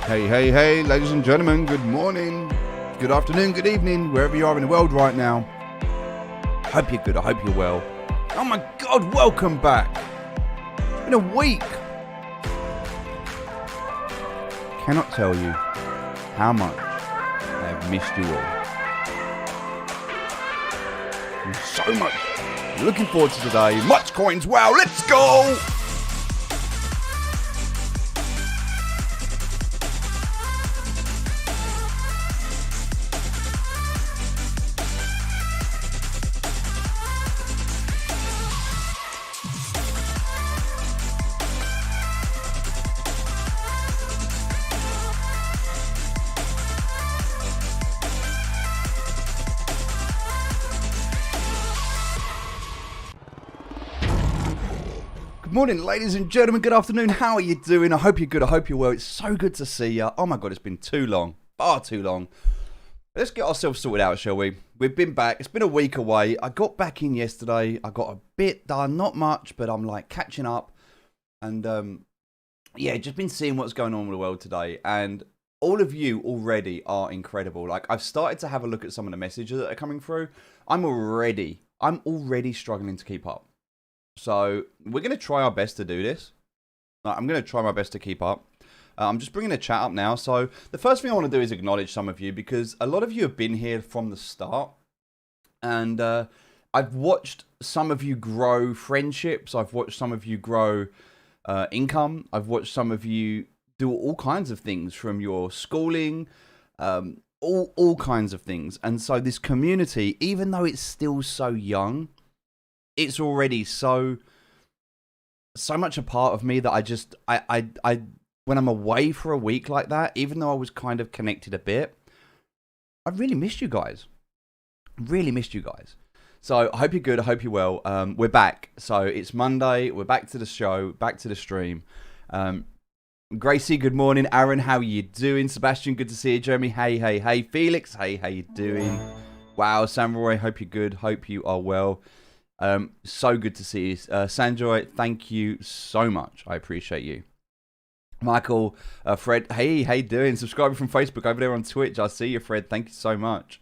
Hey, ladies and gentlemen, good morning, good afternoon, good evening, wherever you are in the world right now. Hope you're good, I hope you're well. Oh my God, welcome back. It's been a week. Cannot tell you how much I have missed you all. And so much. Looking forward to today. Much coins, wow, let's go! Good morning, ladies and gentlemen. Good afternoon. How are you doing? I hope you're good. I hope you're well. It's so good to see you. Oh my God, it's been too long. Far too long. Let's get ourselves sorted out, shall we? We've been back. It's been a week away. I got back in yesterday. I got a bit done. Not much, but I'm like catching up. And yeah, just been seeing what's going on with the world today. And all of you already are incredible. Like, I've started to have a look at some of the messages that are coming through. I'm already struggling to keep up. So we're going to try our best to do this. I'm going to try my best to keep up. I'm just bringing the chat up now. So the first thing I want to do is acknowledge some of you, because a lot of you have been here from the start. And I've watched some of you grow friendships. I've watched some of you grow income. I've watched some of you do all kinds of things, from your schooling, all kinds of things. And so this community, even though it's still so young, it's already so much a part of me that I when I'm away for a week like that, even though I was kind of connected a bit, I really missed you guys. Really missed you guys. So I hope you're good. I hope you're well. We're back. So it's Monday. We're back to the show, back to the stream. Gracie, good morning. Aaron, how are you doing? Sebastian, good to see you. Jeremy, hey. Felix, hey, how you doing? Wow, Samurai, hope you're good. Hope you are well. So good to see you. Sanjoy, thank you so much. I appreciate you. Michael, Fred, hey, how you doing? Subscribing from Facebook over there on Twitch. I see you, Fred. Thank you so much.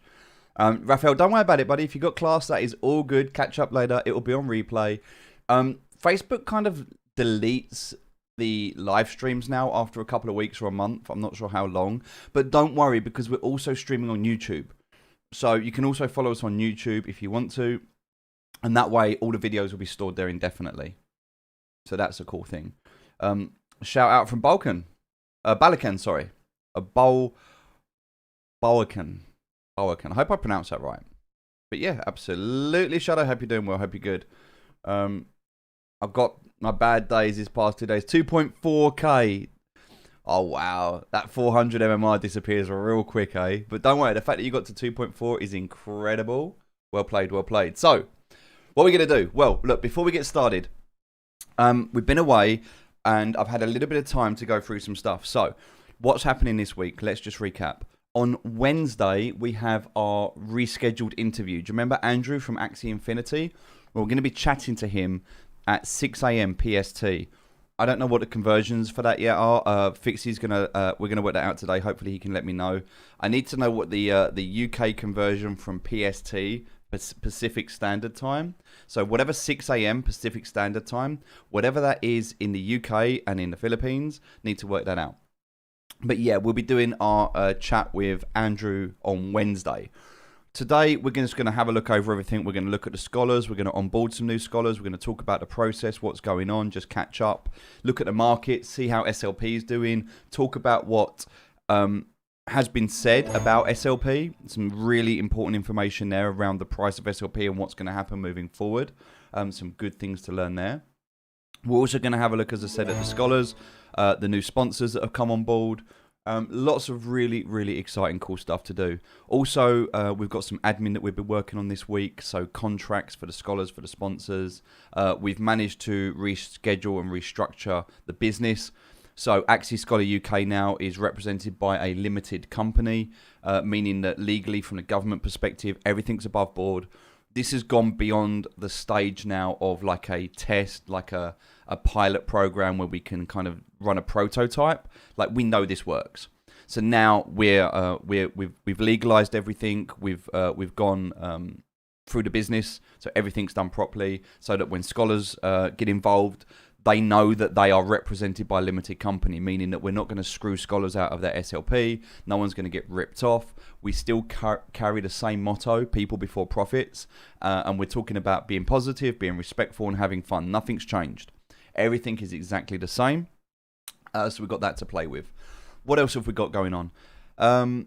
Raphael, don't worry about it, buddy. If you got class, that is all good. Catch up later. It will be on replay. Facebook kind of deletes the live streams now after a couple of weeks or a month. I'm not sure how long. But don't worry, because we're also streaming on YouTube. So you can also follow us on YouTube if you want to. And that way, all the videos will be stored there indefinitely. So that's a cool thing. Shout out from Balkan. Balakan, sorry. Balkan. I hope I pronounced that right. But yeah, absolutely, Shadow. Hope you're doing well. Hope you're good. I've got my bad days these past 2 days. 2.4k. Oh, wow. That 400 MMR disappears real quick, eh? But don't worry. The fact that you got to 2.4 is incredible. Well played, well played. So, what are we going to do? Well, look, before we get started, we've been away and I've had a little bit of time to go through some stuff. So, what's happening this week? Let's just recap. On Wednesday, we have our rescheduled interview. Do you remember Andrew from Axie Infinity? Well, we're going to be chatting to him at 6 a.m. PST. I don't know what the conversions for that yet are. Fixie's we're gonna work that out today. Hopefully he can let me know. I need to know what the UK conversion from PST, Pacific Standard Time. So whatever 6 a.m. Pacific Standard Time, whatever that is in the UK and in the Philippines, need to work that out. But yeah, we'll be doing our chat with Andrew on Wednesday. Today, we're just going to have a look over everything. We're going to look at the scholars. We're going to onboard some new scholars. We're going to talk about the process, what's going on, just catch up, look at the market, see how SLP is doing, talk about what has been said about SLP. Some really important information there around the price of SLP and what's going to happen moving forward. Some good things to learn there. We're also going to have a look, as I said, at the scholars, the new sponsors that have come on board. Lots of really, really exciting, cool stuff to do. Also, we've got some admin that we've been working on this week. So contracts for the scholars, for the sponsors. We've managed to reschedule and restructure the business. So Axie Scholar UK now is represented by a limited company, meaning that legally, from the government perspective, everything's above board. This has gone beyond the stage now of like a test, like a pilot program where we can kind of run a prototype. Like, we know this works. So now we've legalized everything. We've gone through the business, so everything's done properly, so that when scholars get involved, they know that they are represented by a limited company, meaning that we're not going to screw scholars out of their SLP. No one's going to get ripped off. We still carry the same motto, people before profits, and we're talking about being positive, being respectful, and having fun. Nothing's changed. Everything is exactly the same. So we've got that to play with. What else have we got going on? I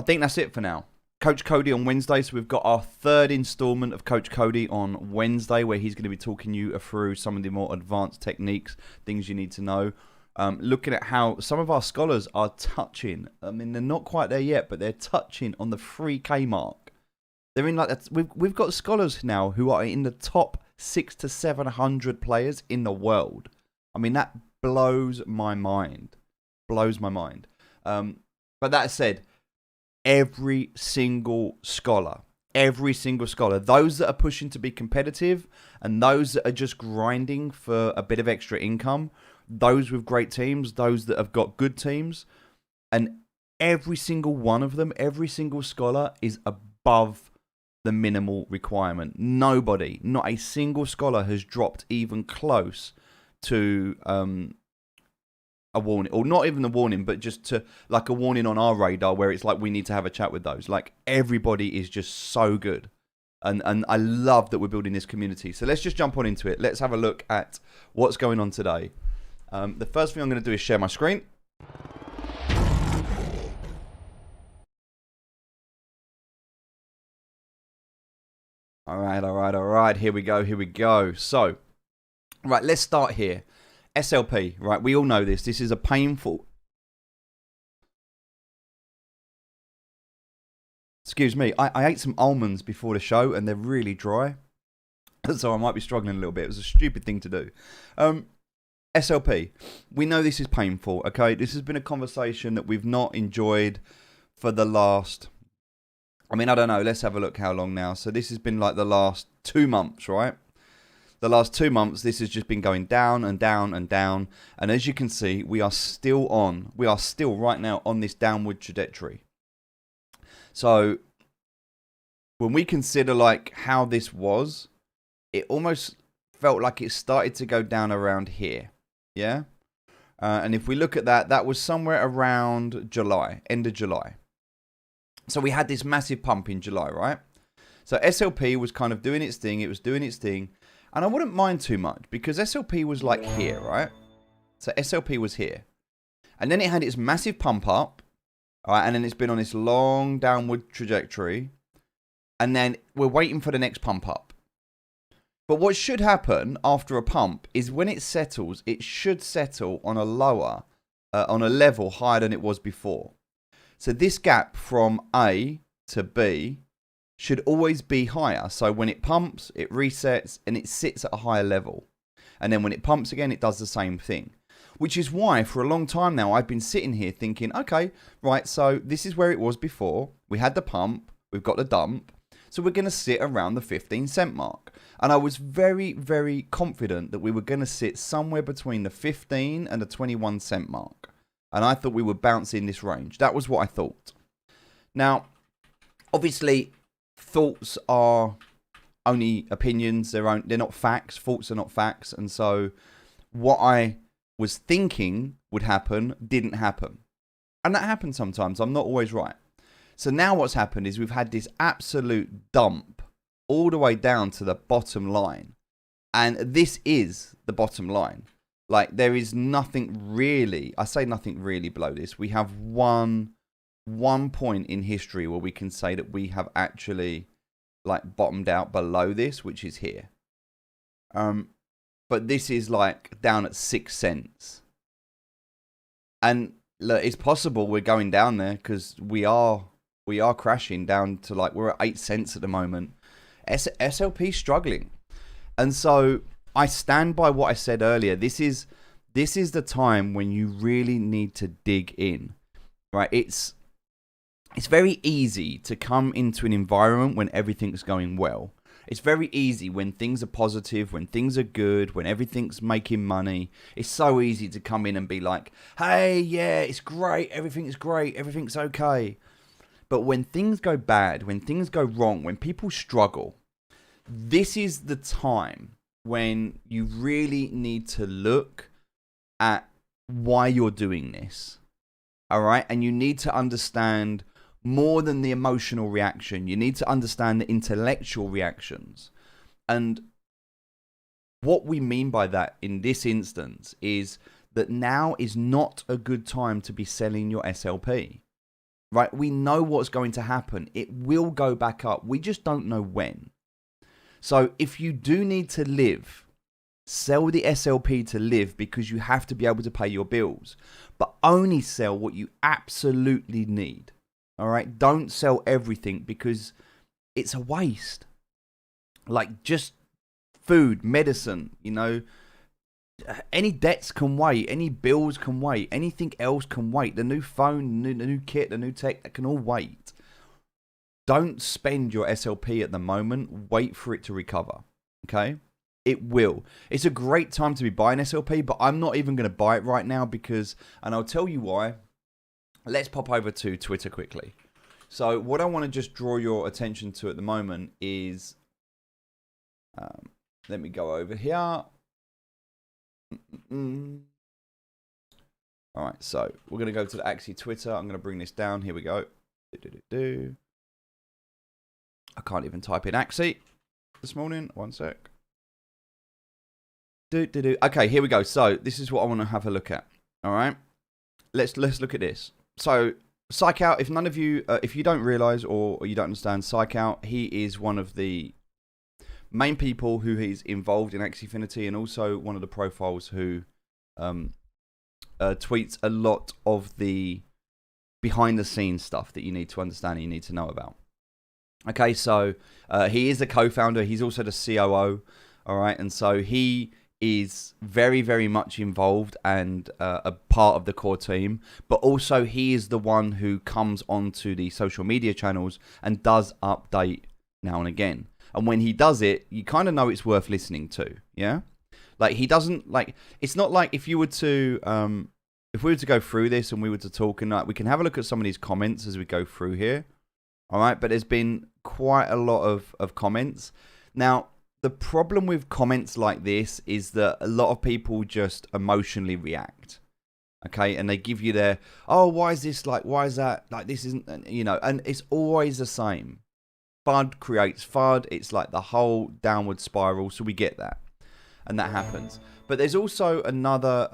think that's it for now. Coach Cody on Wednesday. So we've got our third installment of Coach Cody on Wednesday, where he's going to be talking you through some of the more advanced techniques, things you need to know. Looking at how some of our scholars are touching. I mean, they're not quite there yet, but they're touching on the 3K mark. They're in like that. We've got scholars now who are in the top 600 to 700 players in the world. I mean, that blows my mind. Blows my mind. But that said, every single scholar, those that are pushing to be competitive and those that are just grinding for a bit of extra income, those with great teams, those that have got good teams, and every single one of them, every single scholar is above the minimal requirement. Nobody, not a single scholar has dropped even close to a warning, or not even a warning, but just to like a warning on our radar where it's like we need to have a chat with those. Like everybody is just so good. And I love that we're building this community. So let's just jump on into it. Let's have a look at what's going on today. The first thing I'm going to do is share my screen. All right. Here we go. So, right, let's start here. SLP, right? We all know this. This is a painful... Excuse me. I ate some almonds before the show, and they're really dry. So I might be struggling a little bit. It was a stupid thing to do. SLP. We know this is painful, okay? This has been a conversation that we've not enjoyed for the last... I mean, I don't know. Let's have a look how long now. So this has been like the last 2 months, right? The last 2 months, this has just been going down and down and down. And as you can see, we are still right now on this downward trajectory. So when we consider like how this was, it almost felt like it started to go down around here. Yeah. And if we look at that, that was somewhere around July, end of July. So we had this massive pump in July, right? So SLP was kind of doing its thing. It was doing its thing. And I wouldn't mind too much because SLP was like here, right? So SLP was here. And then it had its massive pump up. All right, and then it's been on this long downward trajectory. And then we're waiting for the next pump up. But what should happen after a pump is when it settles, it should settle on a lower, on a level higher than it was before. So this gap from A to B should always be higher. So when it pumps, it resets and it sits at a higher level. And then when it pumps again, it does the same thing. Which is why for a long time now, I've been sitting here thinking, okay, right, so this is where it was before. We had the pump, we've got the dump. So we're going to sit around the 15-cent mark. And I was very, very confident that we were going to sit somewhere between the 15 and the 21-cent mark. And I thought we would bounce in this range. That was what I thought. Now, obviously, thoughts are only opinions. They're not facts. Thoughts are not facts. And so what I was thinking would happen didn't happen. And that happens sometimes. I'm not always right. So now what's happened is we've had this absolute dump all the way down to the bottom line. And this is the bottom line. Like, there is nothing really, I say nothing really below this. We have one point in history where we can say that we have actually, like, bottomed out below this, which is here. But this is, like, down at 6 cents. And, look, it's possible we're going down there because we are crashing down to, like, we're at 8 cents at the moment. SLP struggling. And so I stand by what I said earlier. This is the time when you really need to dig in, right? It's very easy to come into an environment when everything's going well It's very easy when things are positive, when things are good, when everything's making money. It's so easy to come in and be like, hey, yeah, it's great, everything's okay. But when things go bad, when things go wrong, when people struggle, this is the time when you really need to look at why you're doing this. All right? And you need to understand more than the emotional reaction. You need to understand the intellectual reactions. And what we mean by that in this instance is that now is not a good time to be selling your SLP. Right? We know what's going to happen. It will go back up. We just don't know when. So if you do need to live, sell the SLP to live, because you have to be able to pay your bills. But only sell what you absolutely need. All right? Don't sell everything, because it's a waste. Like just food, medicine, you know, any debts can wait, any bills can wait, anything else can wait. The new phone, the new kit, the new tech, that can all wait. Don't spend your SLP at the moment. Wait for it to recover. Okay? It will. It's a great time to be buying SLP, but I'm not even going to buy it right now because, and I'll tell you why. Let's pop over to Twitter quickly. So what I want to just draw your attention to at the moment is, let me go over here. All right, so we're going to go to the Axie Twitter. I'm going to bring this down. Here we go. I can't even type in Axie this morning. One sec. Okay, here we go. So this is what I want to have a look at. All right, let's look at this. So Psych Out, if none of you, if you don't realize or you don't understand Psych Out, he is one of the main people who is involved in Axie Infinity, and also one of the profiles who tweets a lot of the behind the scenes stuff that you need to understand and you need to know about. Okay, so he is the co-founder. He's also the COO. All right, and so he is very, very much involved and a part of the core team. But also he is the one who comes onto the social media channels and does update now and again. And when he does it, you kind of know it's worth listening to. Yeah, like he doesn't like. It's not like if you were to if we were to go through this and we were to talk, and like we can have a look at some of these comments as we go through here. All right, but there's been quite a lot of comments. Now, the problem with comments like this is that a lot of people just emotionally react. Okay, and they give you their, oh, why is this like, why is that? Like, this isn't, you know, and it's always the same. FUD creates FUD. It's like the whole downward spiral. So we get that. And that happens. But there's also another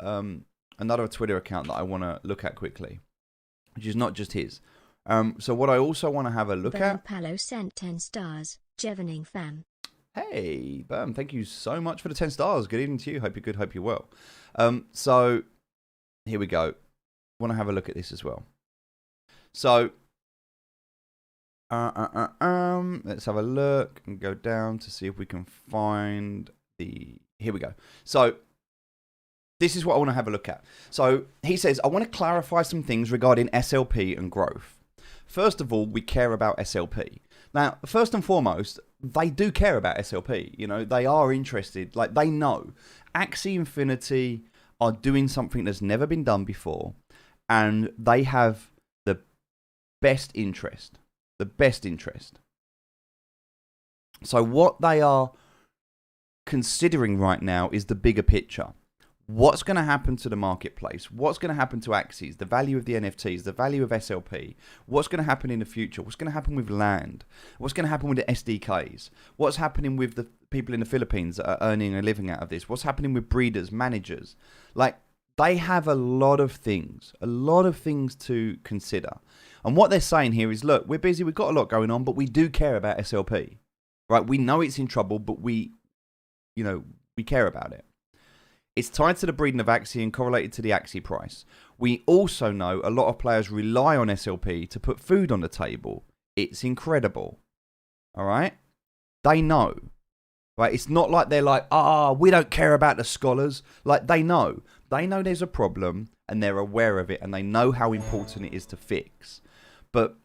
Twitter account that I want to look at quickly, which is not just his. So what I also want to have a look at. Palo sent 10 stars. Jevening fam. Hey, Bam, thank you so much for the 10 stars. Good evening to you. Hope you're good. Hope you're well. So here we go. Want to have a look at this as well. So let's have a look and go down to see if we can find the. Here we go. So this is what I want to have a look at. So he says, I want to clarify some things regarding SLP and growth. First of all, we care about SLP. Now, first and foremost, they do care about SLP. You know, they are interested. Like, they know Axie Infinity are doing something that's never been done before, and they have the best interest. The best interest. So what they are considering right now is the bigger picture. What's going to happen to the marketplace? What's going to happen to Axies? The value of the NFTs, the value of SLP. What's going to happen in the future? What's going to happen with land? What's going to happen with the SDKs? What's happening with the people in the Philippines that are earning a living out of this? What's happening with breeders, managers? Like, they have a lot of things to consider. And what they're saying here is, look, we're busy, we've got a lot going on, but we do care about SLP. Right? We know it's in trouble, but we care about it. It's tied to the breeding of Axie and correlated to the Axie price. We also know a lot of players rely on SLP to put food on the table. It's incredible. All right? They know. Right? It's not like they're like, we don't care about the scholars. Like, they know. They know there's a problem and they're aware of it and they know how important it is to fix. But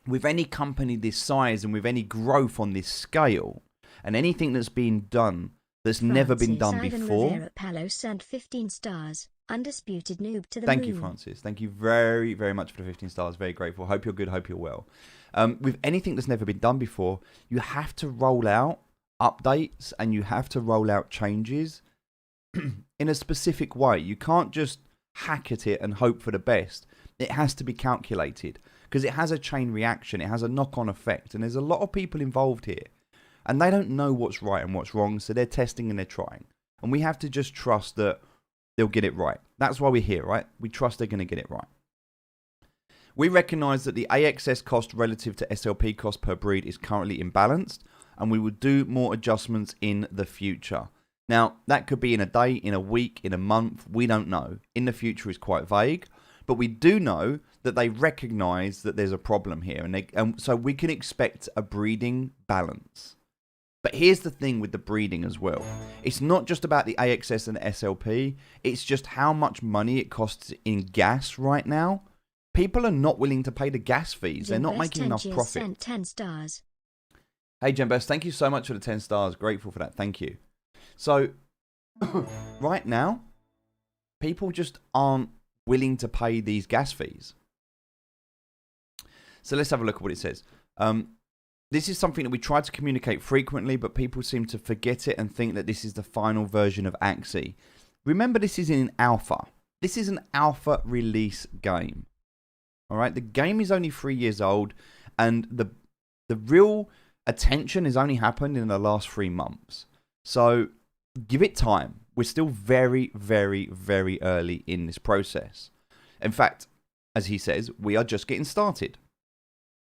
with any company this size and with any growth on this scale, And anything that's been done that's never been done Francis before. Ivan Rivera Palo sent 15 stars. Undisputed Noob to the Thank moon. you, Francis. Thank you very, very much for the 15 stars. Very grateful. Hope you're good. Hope you're well. With anything that's never been done before, you have to roll out updates and you have to roll out changes in a specific way. You can't just hack at it and hope for the best. It has to be calculated because it has a chain reaction. It has a knock-on effect. And there's a lot of people involved here and they don't know what's right and what's wrong. So they're testing and they're trying. And we have to just trust that they'll get it right. That's why we're here, right? We trust they're going to get it right. We recognize that the AXS cost relative to SLP cost per breed is currently imbalanced, and we will do more adjustments in the future. Now, that could be in a day, in a week, in a month. We don't know. In the future is quite vague, but we do know that they recognize that there's a problem here, and so we can expect a breeding balance. But here's the thing with the breeding as well. It's not just about the AXS and the SLP. It's just how much money it costs in gas right now. People are not willing to pay the gas fees. They're not making enough profit. Sent 10 stars. Hey, Jembest, thank you so much for the 10 stars. Grateful for that. Thank you. So, right now, people just aren't willing to pay these gas fees. So let's have a look at what it says. This is something that we try to communicate frequently, but people seem to forget it and think that this is the final version of Axie. Remember, this is in alpha. This is an alpha release game. All right, the game is only 3 years old, and the real attention has only happened in the last 3 months. So give it time. We're still very, very, very early in this process. In fact, as he says, we are just getting started.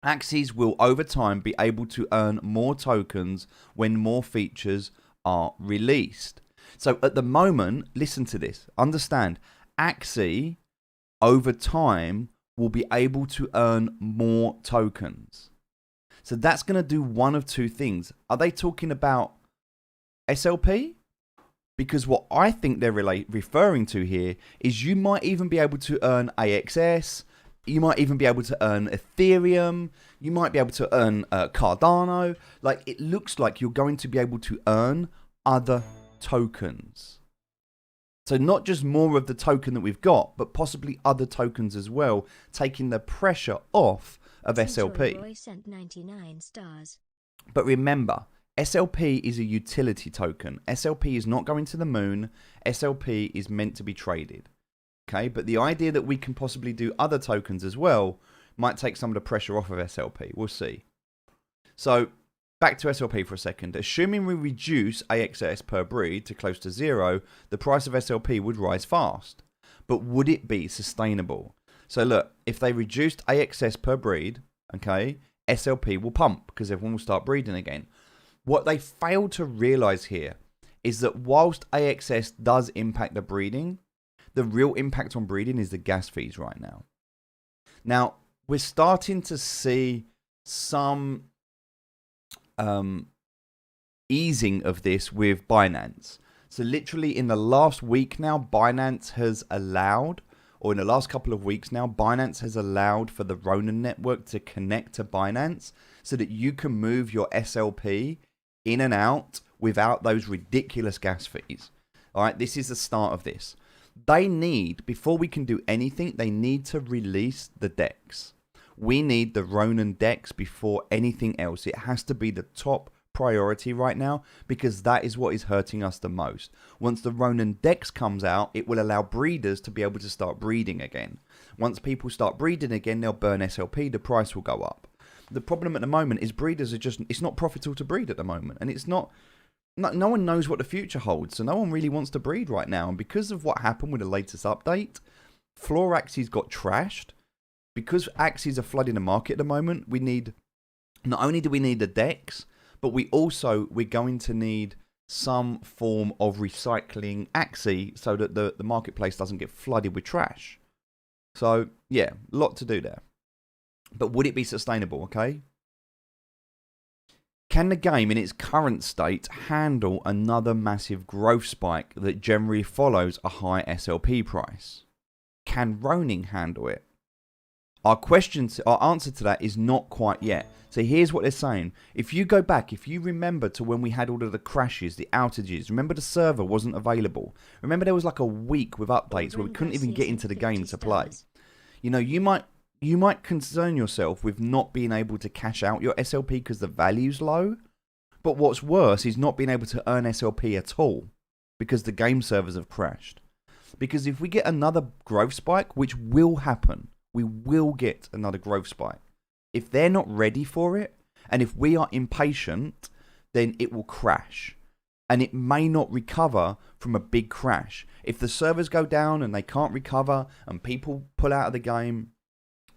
Axies will over time be able to earn more tokens when more features are released. So at the moment, listen to this, understand, Axie over time will be able to earn more tokens. So that's going to do one of two things. Are they talking about SLP? Because what I think they're referring to here is you might even be able to earn AXS. You might even be able to earn Ethereum. You might be able to earn Cardano. Like, it looks like you're going to be able to earn other tokens. So not just more of the token that we've got, but possibly other tokens as well, taking the pressure off of SLP. Roy sent 99 stars. But remember, SLP is a utility token. SLP is not going to the moon. SLP is meant to be traded. Okay, but the idea that we can possibly do other tokens as well might take some of the pressure off of SLP. We'll see. So back to SLP for a second. Assuming we reduce AXS per breed to close to 0, the price of SLP would rise fast. But would it be sustainable? So look, if they reduced AXS per breed, okay, SLP will pump because everyone will start breeding again. What they fail to realize here is that whilst AXS does impact the breeding, the real impact on breeding is the gas fees right now. Now, we're starting to see some easing of this with Binance. So literally in the last week now, Binance has allowed, or in the last couple of weeks now, Binance has allowed for the Ronin network to connect to Binance so that you can move your SLP in and out without those ridiculous gas fees. All right, this is the start of this. They need, before we can do anything, they need to release the DEX. We need the Ronin DEX before anything else. It has to be the top priority right now because that is what is hurting us the most. Once the Ronin DEX comes out, it will allow breeders to be able to start breeding again. Once people start breeding again, they'll burn SLP, the price will go up. The problem at the moment is breeders are just, it's not profitable to breed at the moment, and it's not, no one knows what the future holds, so no one really wants to breed right now. And because of what happened with the latest update, floor Axies got trashed. Because Axies are flooding the market at the moment, we need, not only do we need the DEX, but we're going to need some form of recycling Axie so that the marketplace doesn't get flooded with trash. So, yeah, a lot to do there. But would it be sustainable, okay? Can the game in its current state handle another massive growth spike that generally follows a high SLP price? Can Ronin handle it? Our answer to that is not quite yet. So here's what they're saying. If you go back, if you remember to when we had all of the crashes, the outages, remember the server wasn't available. Remember there was like a week with updates where we couldn't even get into the game to play. You know, you might concern yourself with not being able to cash out your SLP because the value's low. But what's worse is not being able to earn SLP at all because the game servers have crashed. Because if we get another growth spike, which will happen, we will get another growth spike. If they're not ready for it, and if we are impatient, then it will crash. And it may not recover from a big crash. If the servers go down and they can't recover and people pull out of the game,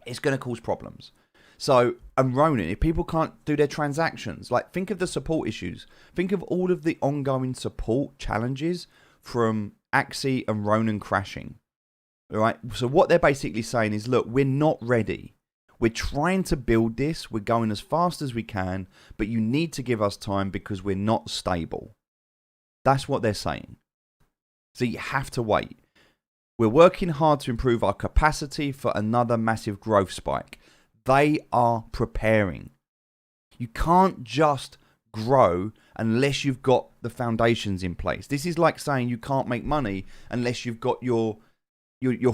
it's going to cause problems. So, and Ronin, if people can't do their transactions, like think of the support issues. Think of all of the ongoing support challenges from Axie and Ronin crashing. All right. So what they're basically saying is, look, we're not ready. We're trying to build this. We're going as fast as we can, but you need to give us time because we're not stable. That's what they're saying. So you have to wait. We're working hard to improve our capacity for another massive growth spike. They are preparing. You can't just grow unless you've got the foundations in place. This is like saying you can't make money unless you've got your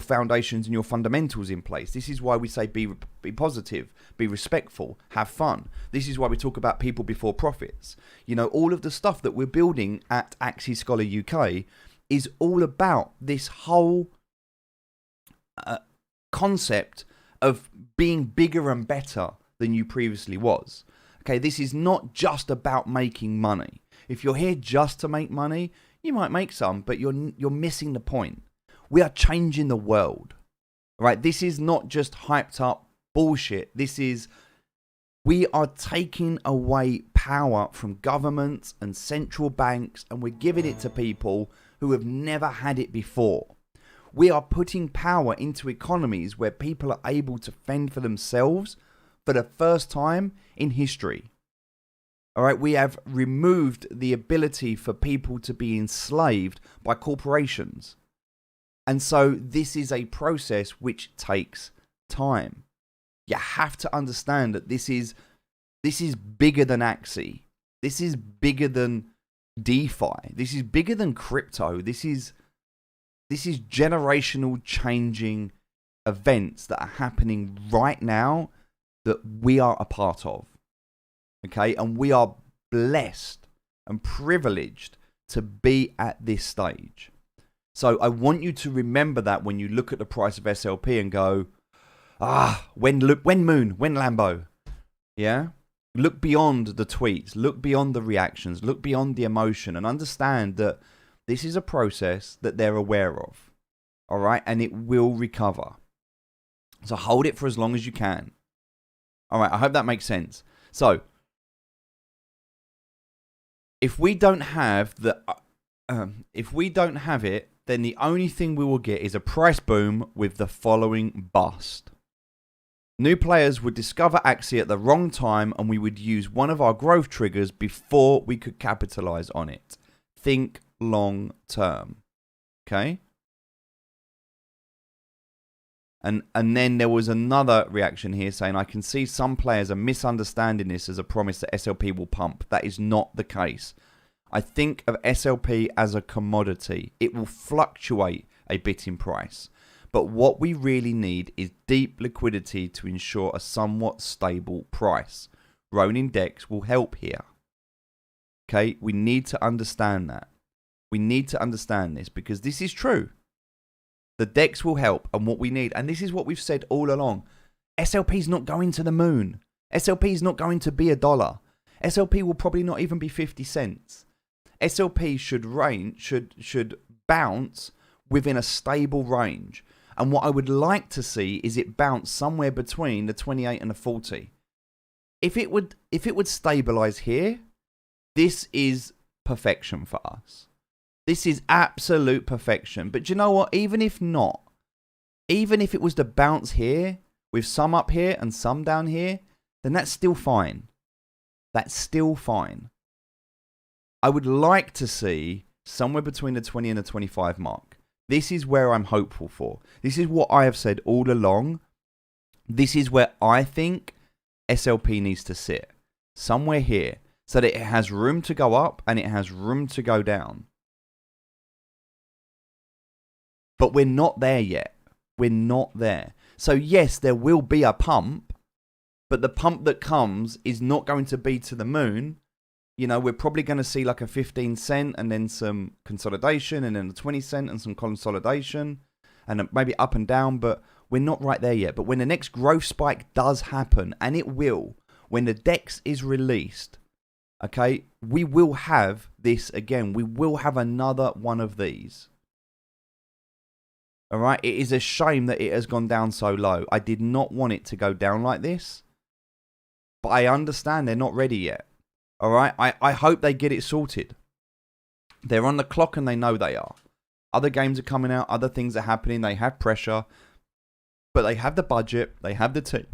foundations and your fundamentals in place. This is why we say be positive, be respectful, have fun. This is why we talk about people before profits. You know, all of the stuff that we're building at Axie Scholar UK is all about this whole concept of being bigger and better than you previously was. Okay, this is not just about making money. If you're here just to make money, you might make some, but you're missing the point. We are changing the world, right? This is not just hyped up bullshit. We are taking away power from governments and central banks, and we're giving it to people who have never had it before. We are putting power into economies where people are able to fend for themselves for the first time in history. All right, we have removed the ability for people to be enslaved by corporations. And so this is a process which takes time. You have to understand that this is bigger than Axie. This is bigger than DeFi. This is bigger than crypto. This is generational changing events that are happening right now that we are a part of. Okay? And we are blessed and privileged to be at this stage. So I want you to remember that when you look at the price of SLP and go, when Moon, when Lambo. Yeah? Look beyond the tweets, look beyond the reactions, look beyond the emotion, and understand that this is a process that they're aware of. All right? And it will recover. So hold it for as long as you can. All right, I hope that makes sense. So if we don't have it, then the only thing we will get is a price boom with the following bust. New players would discover Axie at the wrong time, and we would use one of our growth triggers before we could capitalize on it. Think long term. Okay? And then there was another reaction here saying, I can see some players are misunderstanding this as a promise that SLP will pump. That is not the case. I think of SLP as a commodity. It will fluctuate a bit in price. But what we really need is deep liquidity to ensure a somewhat stable price. Ronin Dex will help here. Okay, we need to understand that. We need to understand this because this is true. The Dex will help, and what we need, and this is what we've said all along, SLP is not going to the moon. SLP is not going to be $1. SLP will probably not even be 50 cents. SLP should bounce within a stable range. And what I would like to see is it bounce somewhere between the 28 and the 40. If it would stabilize here, this is perfection for us. This is absolute perfection. But you know what? Even if not, even if it was to bounce here with some up here and some down here, then that's still fine. That's still fine. I would like to see somewhere between the 20 and the 25 mark. This is where I'm hopeful for. This is what I have said all along. This is where I think SLP needs to sit. Somewhere here. So that it has room to go up and it has room to go down. But we're not there yet. We're not there. So yes, there will be a pump. But the pump that comes is not going to be to the moon. You know, we're probably going to see like a 15 cent and then some consolidation and then a 20 cent and some consolidation. And maybe up and down, but we're not right there yet. But when the next growth spike does happen, and it will, when the DEX is released, okay, we will have this again. We will have another one of these. All right, it is a shame that it has gone down so low. I did not want it to go down like this, but I understand they're not ready yet. All right, I hope they get it sorted. They're on the clock and they know they are. Other games are coming out, other things are happening, they have pressure, but they have the budget, they have the team.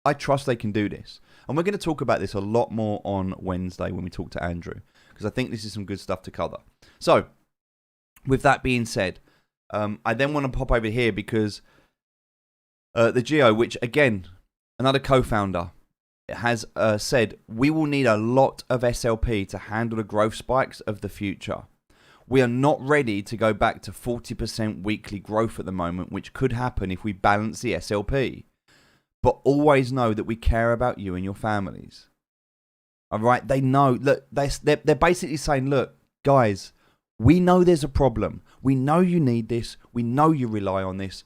I trust they can do this. And we're going to talk about this a lot more on Wednesday when we talk to Andrew, because I think this is some good stuff to cover. So, with that being said, I then want to pop over here because the Geo, which again, another co-founder, has said, we will need a lot of SLP to handle the growth spikes of the future. We are not ready to go back to 40% weekly growth at the moment, which could happen if we balance the SLP. But always know that we care about you and your families. All right? They know. Look, they're basically saying, look, guys, we know there's a problem. We know you need this. We know you rely on this.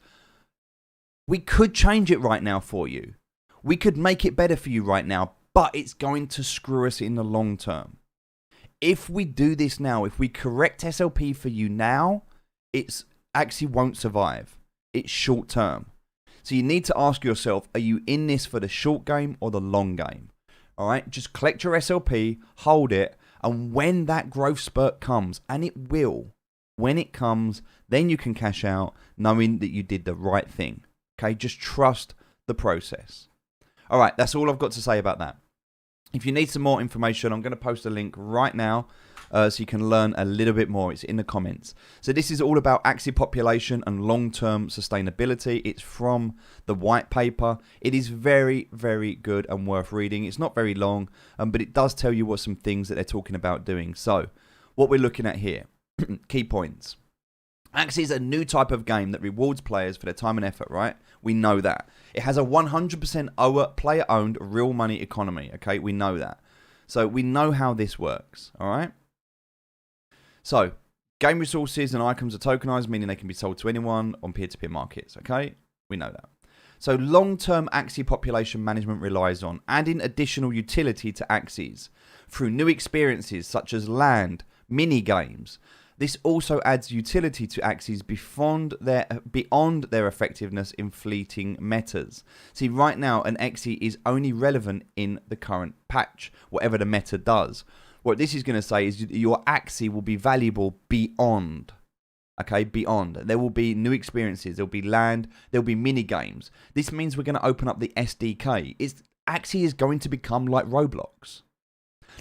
We could change it right now for you. We could make it better for you right now, but it's going to screw us in the long term. If we do this now, if we correct SLP for you now, it's actually won't survive. It's short term. So you need to ask yourself, are you in this for the short game or the long game? All right, just collect your SLP, hold it, and when that growth spurt comes, and it will, when it comes, then you can cash out knowing that you did the right thing. Okay, just trust the process. All right, that's all I've got to say about that. If you need some more information, I'm going to post a link right now so you can learn a little bit more. It's in the comments. So this is all about Axie population and long-term sustainability. It's from the white paper. It is very, very good and worth reading. It's not very long, but it does tell you what some things that they're talking about doing. So what we're looking at here, key points. Axie is a new type of game that rewards players for their time and effort, right? We know that. It has a 100% player-owned real money economy, okay? We know that. So we know how this works, all right? So game resources and items are tokenized, meaning they can be sold to anyone on peer-to-peer markets, okay? We know that. So long-term Axie population management relies on adding additional utility to Axies through new experiences such as land, mini-games. This also adds utility to Axies beyond their effectiveness in fleeting metas. See, right now, an Axie is only relevant in the current patch, whatever the meta does. What this is going to say is your Axie will be valuable beyond. Okay, beyond. There will be new experiences. There will be land. There will be mini games. This means we're going to open up the SDK. Axie is going to become like Roblox.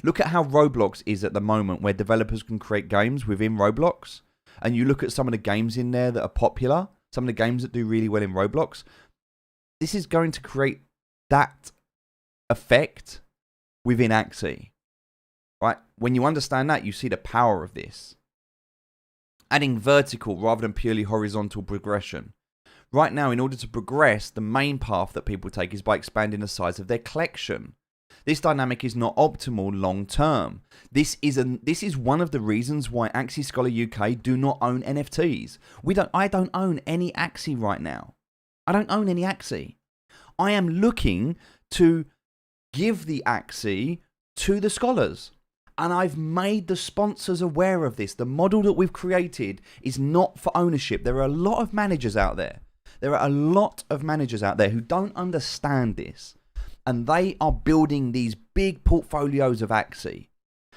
Look at how Roblox is at the moment, where developers can create games within Roblox. And you look at some of the games in there that are popular, some of the games that do really well in Roblox. This is going to create that effect within Axie. Right? When you understand that, you see the power of this. Adding vertical rather than purely horizontal progression. Right now, in order to progress, the main path that people take is by expanding the size of their collection. This dynamic is not optimal long term. This is one of the reasons why Axie Scholar UK do not own NFTs. I don't own any Axie right now. I don't own any Axie. I am looking to give the Axie to the scholars. And I've made the sponsors aware of this. The model that we've created is not for ownership. There are a lot of managers out there. There are a lot of managers out there who don't understand this. And they are building these big portfolios of Axie.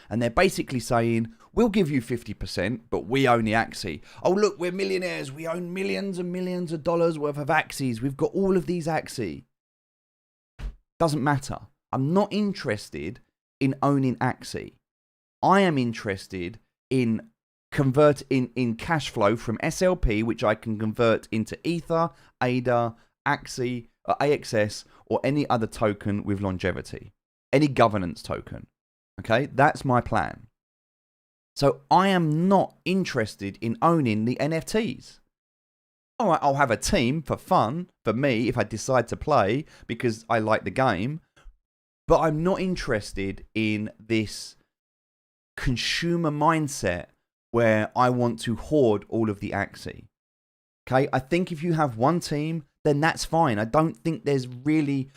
And they're basically saying, we'll give you 50%, but we own the Axie. Oh, look, we're millionaires. We own millions and millions of dollars worth of Axies. We've got all of these Axie. Doesn't matter. I'm not interested in owning Axie. I am interested in in cash flow from SLP, which I can convert into Ether, ADA, Axie, AXS, or any other token with longevity, any governance token. Okay, that's my plan. So I am not interested in owning the NFTs. All right, I'll have a team for fun, for me, if I decide to play because I like the game. But I'm not interested in this consumer mindset where I want to hoard all of the Axie. Okay, I think if you have one team, then that's fine. I don't think there's really...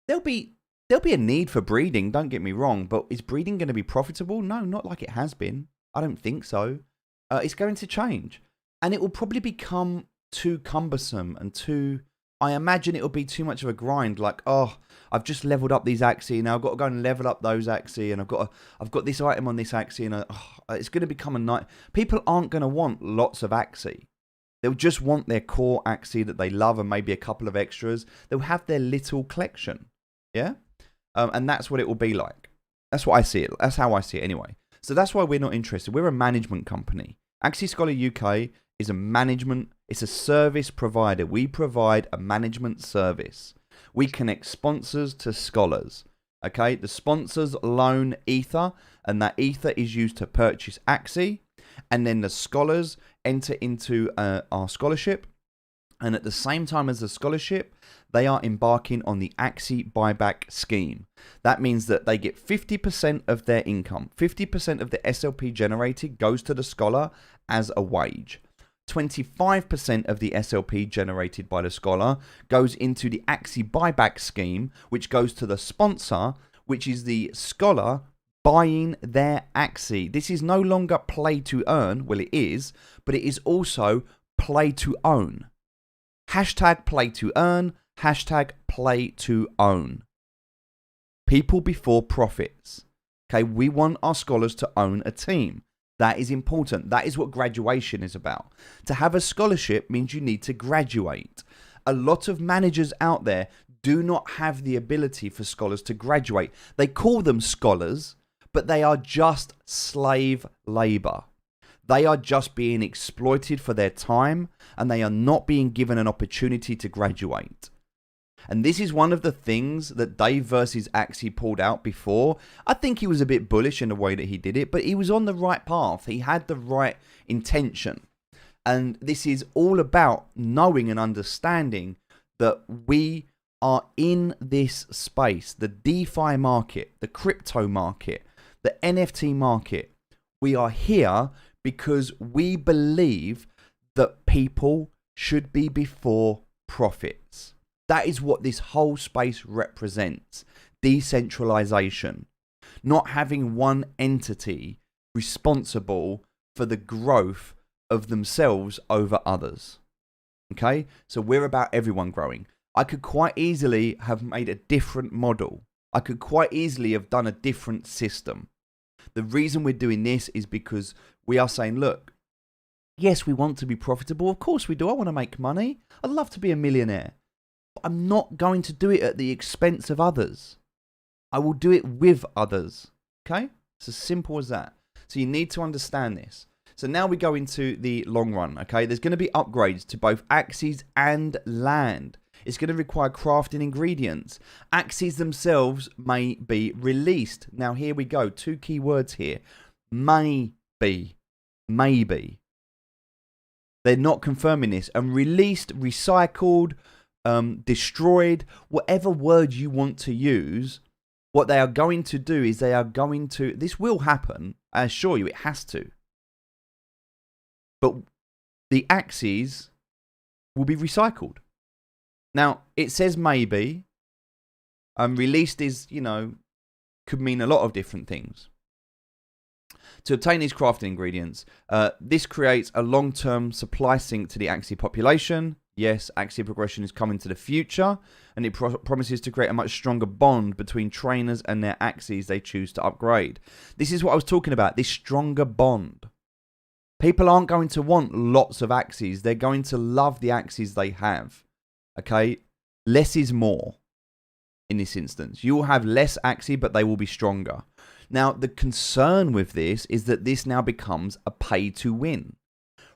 There'll be a need for breeding, don't get me wrong, but is breeding going to be profitable? No, not like it has been. I don't think so. It's going to change. And it will probably become too cumbersome and too... I imagine it will be too much of a grind. Like, oh, I've just leveled up these Axie, now I've got to go and level up those Axie, and I've got this item on this Axie, and it's going to become a night. People aren't going to want lots of Axie. They'll just want their core Axie that they love and maybe a couple of extras. They'll have their little collection. Yeah? And that's what it will be like. That's what I see it. That's how I see it anyway. So that's why we're not interested. We're a management company. Axie Scholar UK is a management, it's a service provider. We provide a management service. We connect sponsors to scholars. Okay, the sponsors loan Ether, and that Ether is used to purchase Axie, and then the scholars enter into our scholarship, and at the same time as the scholarship, they are embarking on the Axie buyback scheme. That means that they get 50% of their income. 50% of the SLP generated goes to the scholar as a wage. 25% of the SLP generated by the scholar goes into the Axie buyback scheme, which goes to the sponsor, which is the scholar buying their Axie. This is no longer play to earn. Well, it is, but it is also play to own. Hashtag play to earn. Hashtag play to own. People before profits. Okay, we want our scholars to own a team. That is important. That is what graduation is about. To have a scholarship means you need to graduate. A lot of managers out there do not have the ability for scholars to graduate. They call them scholars, but they are just slave labor. They are just being exploited for their time, and they are not being given an opportunity to graduate. And this is one of the things that Dave versus Axie pulled out before. I think he was a bit bullish in the way that he did it, but he was on the right path. He had the right intention. And this is all about knowing and understanding that we are in this space, the DeFi market, the crypto market, the NFT market. We are here because we believe that people should be before profits. That is what this whole space represents. Decentralization. Not having one entity responsible for the growth of themselves over others. Okay? So we're about everyone growing. I could quite easily have made a different model. I could quite easily have done a different system. The reason we're doing this is because we are saying, look, yes, we want to be profitable. Of course we do. I want to make money. I'd love to be a millionaire. I'm not going to do it at the expense of others. I will do it with others. Okay? It's as simple as that. So you need to understand this. So now we go into the long run. Okay? There's going to be upgrades to both Axies and land. It's going to require crafting ingredients. Axies themselves may be released. Now here we go. 2 key words here. Maybe. Maybe. They're not confirming this. And released, recycled, destroyed, whatever word you want to use, what they are going to do is they are going to, this will happen, I assure you, it has to. But the Axies will be recycled. Now, it says maybe. Released is, could mean a lot of different things. To obtain these crafting ingredients, this creates a long-term supply sink to the Axie population. Yes, Axie progression is coming to the future, and it promises to create a much stronger bond between trainers and their Axies they choose to upgrade. This is what I was talking about, this stronger bond. People aren't going to want lots of Axies. They're going to love the Axies they have. Okay? Less is more in this instance. You will have less Axie, but they will be stronger. Now, the concern with this is that this now becomes a pay to win.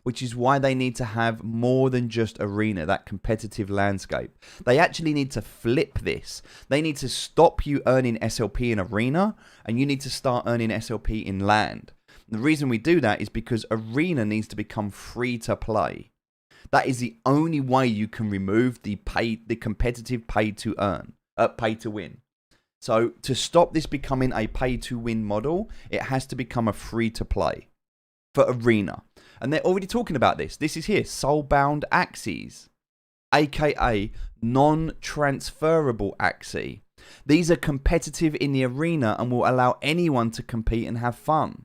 which is why they need to have more than just arena, that competitive landscape. They actually need to flip this. They need to stop you earning SLP in arena, and you need to start earning SLP in land. The reason we do that is because arena needs to become free to play. That is the only way you can remove the competitive pay to win. So to stop this becoming a pay to win model, it has to become a free to play for arena. And they're already talking about this. This is here, soulbound Axies, aka non-transferable Axie. These are competitive in the arena and will allow anyone to compete and have fun.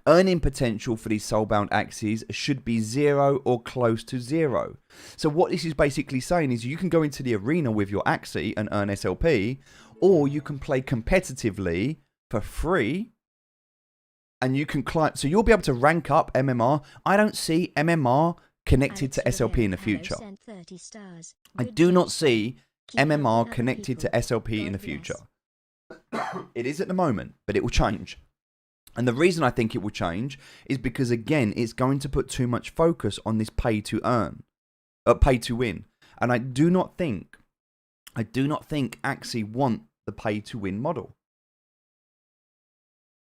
Earning potential for these soulbound Axies should be 0 or close to 0. So what this is basically saying is you can go into the arena with your Axie and earn SLP, or you can play competitively for free and you can climb. So you'll be able to rank up MMR. I don't see MMR connected to SLP in the future. I do not see MMR connected to SLP in the future. It is at the moment, but it will change. And the reason I think it will change is because, again, it's going to put too much focus on this pay to win. And I do not think Axie want the pay to win model.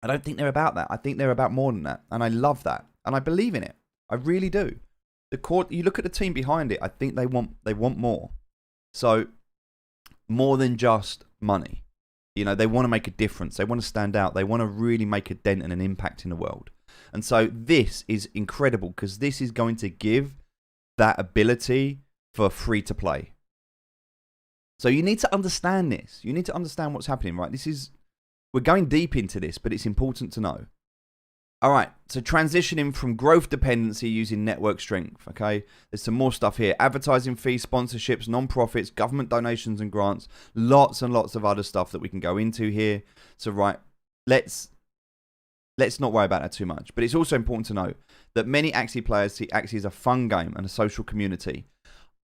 I don't think they're about that. I think they're about more than that. And I love that. And I believe in it. I really do. You look at the team behind it, I think they want more. So more than just money. You know, they want to make a difference. They want to stand out. They want to really make a dent and an impact in the world. And so this is incredible because this is going to give that ability for free to play. So you need to understand this. You need to understand what's happening, right? We're going deep into this, but it's important to know. All right, so transitioning from growth dependency using network strength, okay? There's some more stuff here. Advertising fees, sponsorships, non-profits, government donations and grants. Lots and lots of other stuff that we can go into here. So, right, let's not worry about that too much. But it's also important to know that many Axie players see Axie as a fun game and a social community.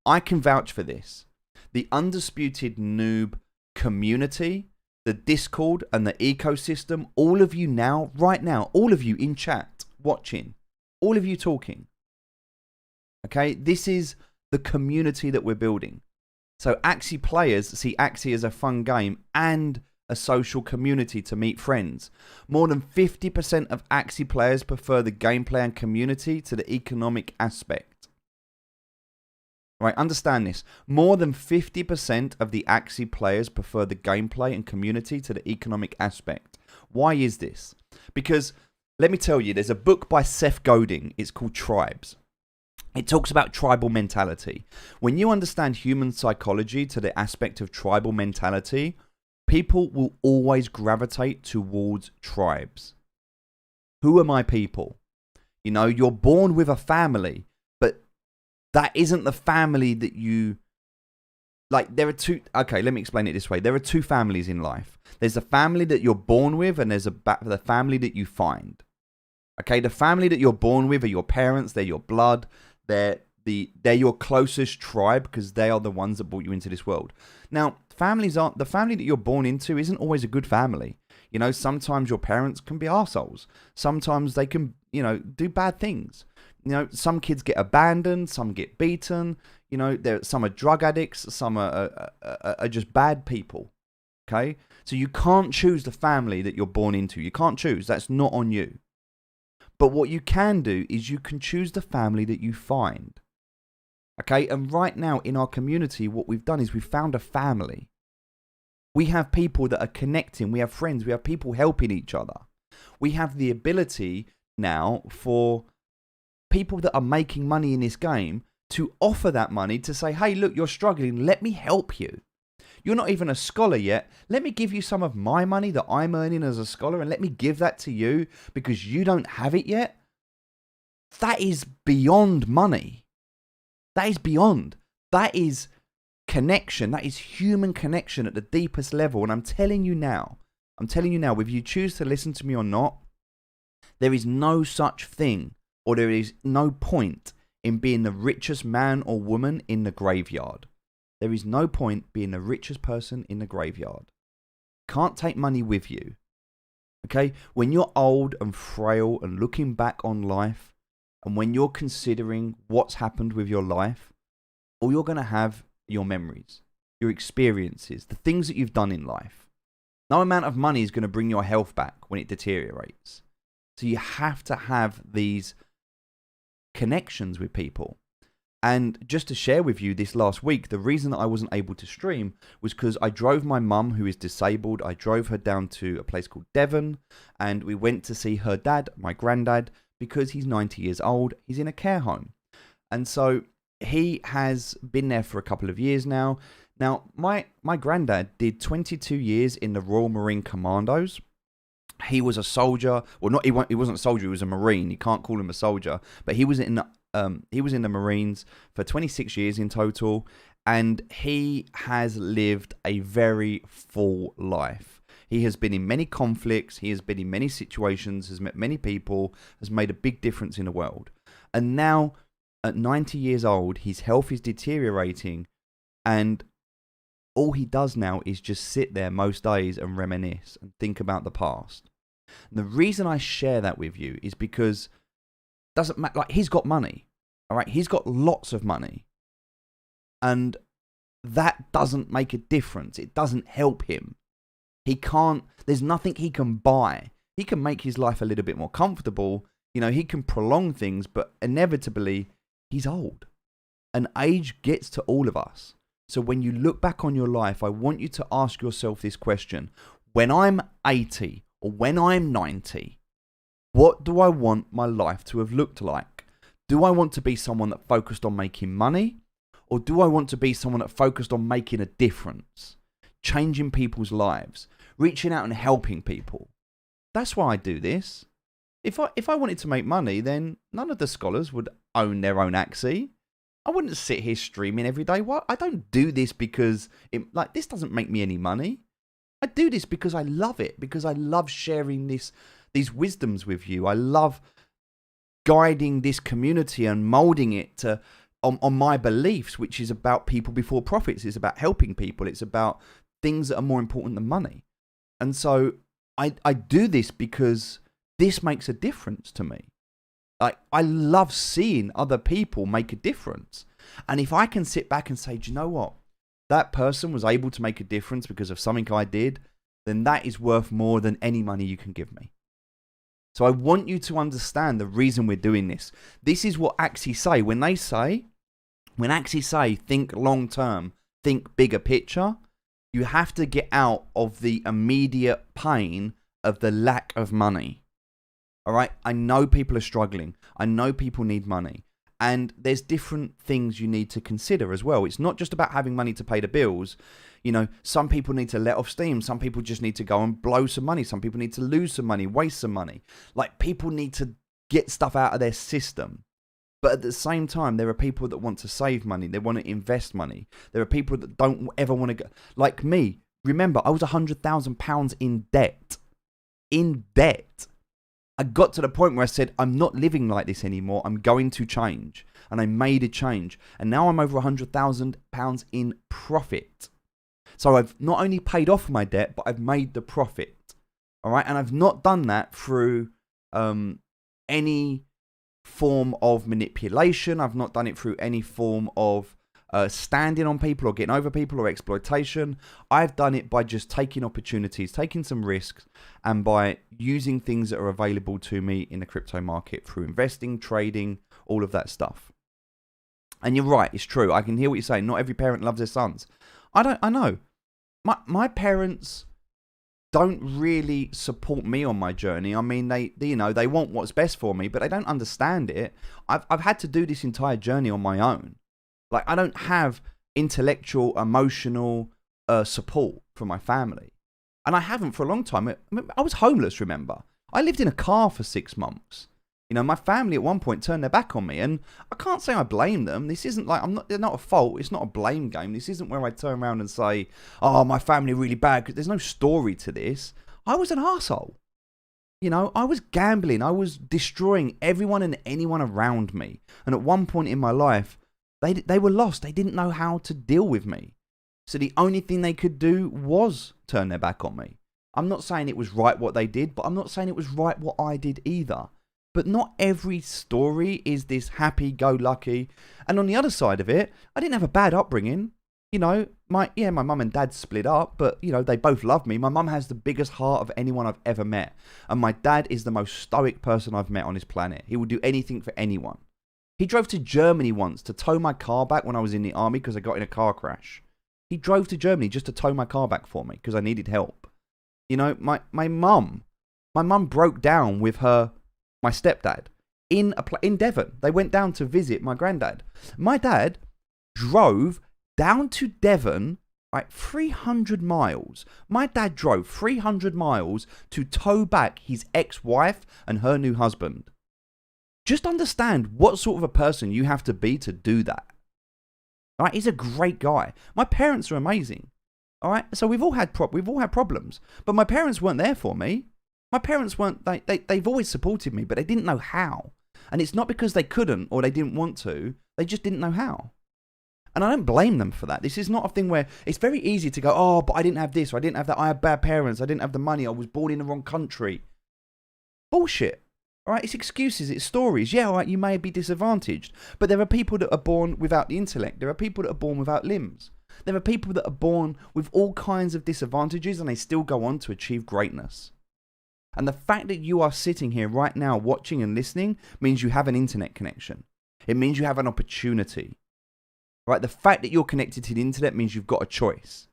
I can vouch for this. The Undisputed Noob community, the Discord and the ecosystem, all of you now, right now, all of you in chat, watching, all of you talking. Okay, this is the community that we're building. So Axie players see Axie as a fun game and a social community to meet friends. More than 50% of Axie players prefer the gameplay and community to the economic aspect. Right, understand this. More than 50% of the Axie players prefer the gameplay and community to the economic aspect. Why is this? Because, let me tell you, there's a book by Seth Godin. It's called Tribes. It talks about tribal mentality. When you understand human psychology to the aspect of tribal mentality, people will always gravitate towards tribes. Who are my people? You know, you're born with a family. That isn't the family that you... Like, there are two... Okay, let me explain it this way. There are two families in life. There's the family that you're born with, and there's the family that you find. Okay, the family that you're born with are your parents. They're your blood. They're your closest tribe because they are the ones that brought you into this world. Now, the family that you're born into isn't always a good family. You know, sometimes your parents can be arseholes. Sometimes they can, you know, do bad things. You know, some kids get abandoned, some get beaten. You know, some are drug addicts, some are just bad people. Okay? So you can't choose the family that you're born into. You can't choose. That's not on you. But what you can do is you can choose the family that you find. Okay? And right now in our community, what we've done is we've found a family. We have people that are connecting. We have friends. We have people helping each other. We have the ability now for people that are making money in this game to offer that money to say, hey, look, you're struggling. Let me help you. You're not even a scholar yet. Let me give you some of my money that I'm earning as a scholar and let me give that to you because you don't have it yet. That is beyond money. That is beyond. That is connection. That is human connection at the deepest level. And I'm telling you now, whether you choose to listen to me or not, there is no such thing, or there is no point in being the richest man or woman in the graveyard. There is no point being the richest person in the graveyard. Can't take money with you. Okay? When you're old and frail and looking back on life, And when you're considering what's happened with your life, all you're going to have your memories, your experiences, the things that you've done in life. No amount of money is going to bring your health back when it deteriorates. So you have to have these connections with people. And just to share with you, this last week, the reason that I wasn't able to stream was because I drove my mum, who is disabled. I drove her down to a place called Devon, and we went to see her dad, my granddad, because he's 90 years old. He's in a care home. And so he has been there for a couple of years now. Now, my granddad did 22 years in the Royal Marine Commandos. He was a soldier. Well, he wasn't a soldier. He was a Marine. You can't call him a soldier. But he was in the Marines for 26 years in total. And he has lived a very full life. He has been in many conflicts. He has been in many situations, has met many people, has made a big difference in the world. And now, at 90 years old, his health is deteriorating. And all he does now is just sit there most days and reminisce and think about the past. And the reason I share that with you is because it doesn't matter. Like, he's got money, all right? He's got lots of money. And that doesn't make a difference. It doesn't help him. There's nothing he can buy. He can make his life a little bit more comfortable. You know, he can prolong things, but inevitably, he's old. And age gets to all of us. So when you look back on your life, I want you to ask yourself this question. When I'm 80 or when I'm 90, what do I want my life to have looked like? Do I want to be someone that focused on making money? Or do I want to be someone that focused on making a difference? Changing people's lives? Reaching out and helping people? That's why I do this. If I wanted to make money, then none of the scholars would own their own Axie. I wouldn't sit here streaming every day. What? I don't do this because this doesn't make me any money. I do this because I love it, because I love sharing these wisdoms with you. I love guiding this community and molding it on my beliefs, which is about people before profits. It's about helping people. It's about things that are more important than money. And so I do this because this makes a difference to me. Like, I love seeing other people make a difference. And if I can sit back and say, do you know what? That person was able to make a difference because of something I did, then that is worth more than any money you can give me. So I want you to understand the reason we're doing this. This is what Axie say. When Axie say, think long term, think bigger picture, you have to get out of the immediate pain of the lack of money. All right, I know people are struggling. I know people need money. And there's different things you need to consider as well. It's not just about having money to pay the bills. You know, some people need to let off steam. Some people just need to go and blow some money. Some people need to lose some money, waste some money. Like, people need to get stuff out of their system. But at the same time, there are people that want to save money. They want to invest money. There are people that don't ever want to go. Like me, remember, I was £100,000 in debt. In debt. I got to the point where I said, I'm not living like this anymore. I'm going to change. And I made a change. And now I'm over £100,000 in profit. So I've not only paid off my debt, but I've made the profit. All right. And I've not done that through any form of manipulation. I've not done it through any form of standing on people or getting over people or exploitation. I've done it by just taking opportunities, taking some risks, and by using things that are available to me in the crypto market through investing, trading, all of that stuff. And you're right, it's true. I can hear what you're saying. Not every parent loves their sons. I know. My parents don't really support me on my journey. I mean, they want what's best for me, but they don't understand it. I've had to do this entire journey on my own. Like, I don't have intellectual, emotional support from my family. And I haven't for a long time. I was homeless, remember? I lived in a car for 6 months. You know, my family at one point turned their back on me. And I can't say I blame them. This isn't like, they're not a fault. It's not a blame game. This isn't where I turn around and say, oh, my family are really bad. Because there's no story to this. I was an arsehole. You know, I was gambling. I was destroying everyone and anyone around me. And at one point in my life, they were lost. They didn't know how to deal with me. So the only thing they could do was turn their back on me. I'm not saying it was right what they did, but I'm not saying it was right what I did either. But not every story is this happy-go-lucky. And on the other side of it, I didn't have a bad upbringing. You know, my mum and dad split up, but, you know, they both love me. My mum has the biggest heart of anyone I've ever met. And my dad is the most stoic person I've met on this planet. He will do anything for anyone. He drove to Germany once to tow my car back when I was in the army because I got in a car crash. He drove to Germany just to tow my car back for me because I needed help. You know, my mum broke down with my stepdad in Devon. They went down to visit my granddad. My dad drove down to Devon, like 300 miles. My dad drove 300 miles to tow back his ex-wife and her new husband. Just understand what sort of a person you have to be to do that. All right, he's a great guy. My parents are amazing. All right, so we've all had problems, but my parents weren't there for me. My parents weren't. They've always supported me, but they didn't know how. And it's not because they couldn't or they didn't want to. They just didn't know how. And I don't blame them for that. This is not a thing where it's very easy to go, oh, but I didn't have this or I didn't have that. I had bad parents. I didn't have the money. I was born in the wrong country. Bullshit. All right, it's excuses, it's stories. Yeah, all right, you may be disadvantaged, but there are people that are born without the intellect. There are people that are born without limbs. There are people that are born with all kinds of disadvantages and they still go on to achieve greatness. And the fact that you are sitting here right now watching and listening means you have an internet connection. It means you have an opportunity. Right? The fact that you're connected to the internet means you've got a choice.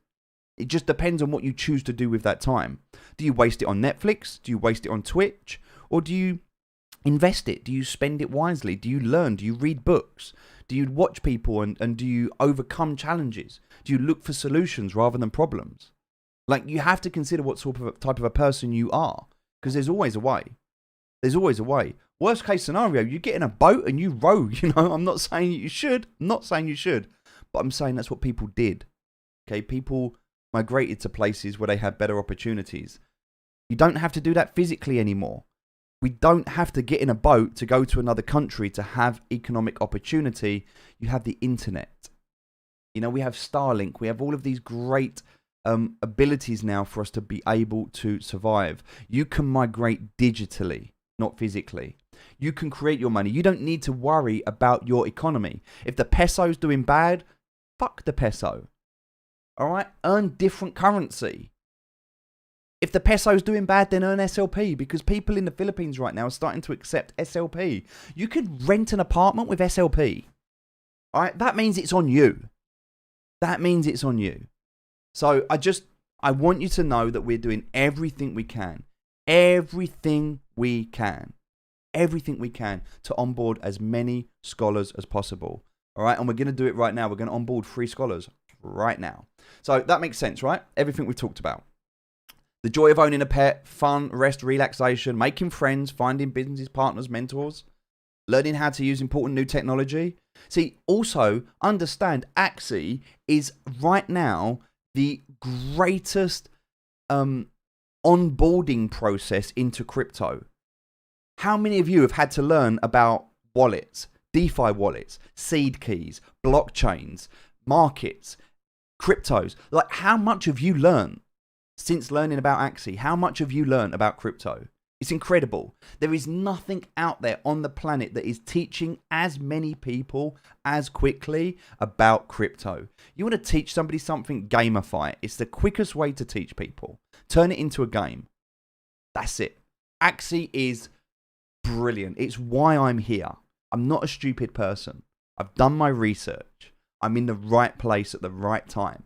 It just depends on what you choose to do with that time. Do you waste it on Netflix? Do you waste it on Twitch? Or do you invest it? Do you spend it wisely? Do you learn? Do you read books? Do you watch people and do you overcome challenges? Do you look for solutions rather than problems? Like, you have to consider what sort of type of a person you are, because there's always a way. There's always a way. Worst case scenario, you get in a boat and you row. You know, I'm not saying you should. I'm not saying you should. But I'm saying that's what people did. Okay, people migrated to places where they had better opportunities. You don't have to do that physically anymore. We don't have to get in a boat to go to another country to have economic opportunity. You have the internet. You know, we have Starlink. We have all of these great abilities now for us to be able to survive. You can migrate digitally, not physically. You can create your money. You don't need to worry about your economy. If the peso's doing bad, fuck the peso. All right? Earn different currency. If the peso's doing bad, then earn SLP, because people in the Philippines right now are starting to accept SLP. You could rent an apartment with SLP. All right? That means it's on you. That means it's on you. So I want you to know that we're doing everything we can. Everything we can. Everything we can to onboard as many scholars as possible. All right? And we're going to do it right now. We're going to onboard 3 scholars right now. So that makes sense, right? Everything we've talked about. The joy of owning a pet, fun, rest, relaxation, making friends, finding business partners, mentors, learning how to use important new technology. See, also understand Axie is right now the greatest onboarding process into crypto. How many of you have had to learn about wallets, DeFi wallets, seed keys, blockchains, markets, cryptos? Like, how much have you learned since learning about Axie? How much have you learned about crypto? It's incredible. There is nothing out there on the planet that is teaching as many people as quickly about crypto. You want to teach somebody something, gamify it. It's the quickest way to teach people. Turn it into a game. That's it. Axie is brilliant. It's why I'm here. I'm not a stupid person. I've done my research. I'm in the right place at the right time.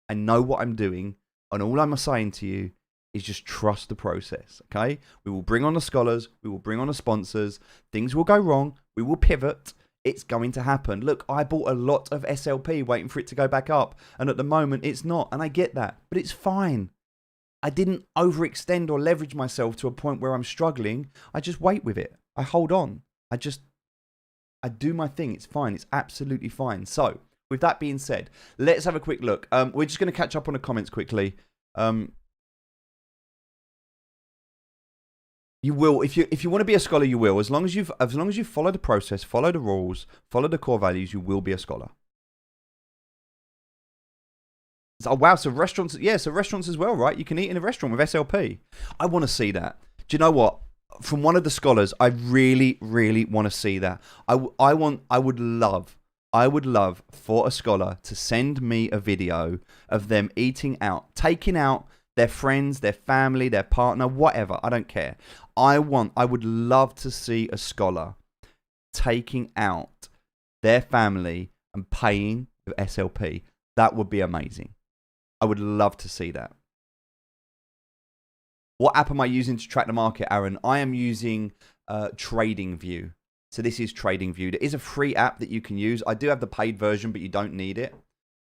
I know what I'm doing. And all I'm saying to you is just trust the process, okay? We will bring on the scholars. We will bring on the sponsors. Things will go wrong. We will pivot. It's going to happen. Look, I bought a lot of SLP waiting for it to go back up. And at the moment, it's not. And I get that. But it's fine. I didn't overextend or leverage myself to a point where I'm struggling. I just wait with it. I hold on. I do my thing. It's fine. It's absolutely fine. So, with that being said, let's have a quick look. We're just going to catch up on the comments quickly. You will, if you want to be a scholar, you will. As long as you follow the process, follow the rules, follow the core values, you will be a scholar. Oh wow! So restaurants, yeah, so restaurants as well, right? You can eat in a restaurant with SLP. I want to see that. Do you know what? from one of the scholars. I really, really want to see that. I would love for a scholar to send me a video of them eating out, taking out their friends, their family, their partner, whatever. I don't care. I would love to see a scholar taking out their family and paying with SLP. That would be amazing. I would love to see that. What app am I using to track the market, Aaron? I am using TradingView. So this is TradingView. It is a free app that you can use. I do have the paid version, but you don't need it.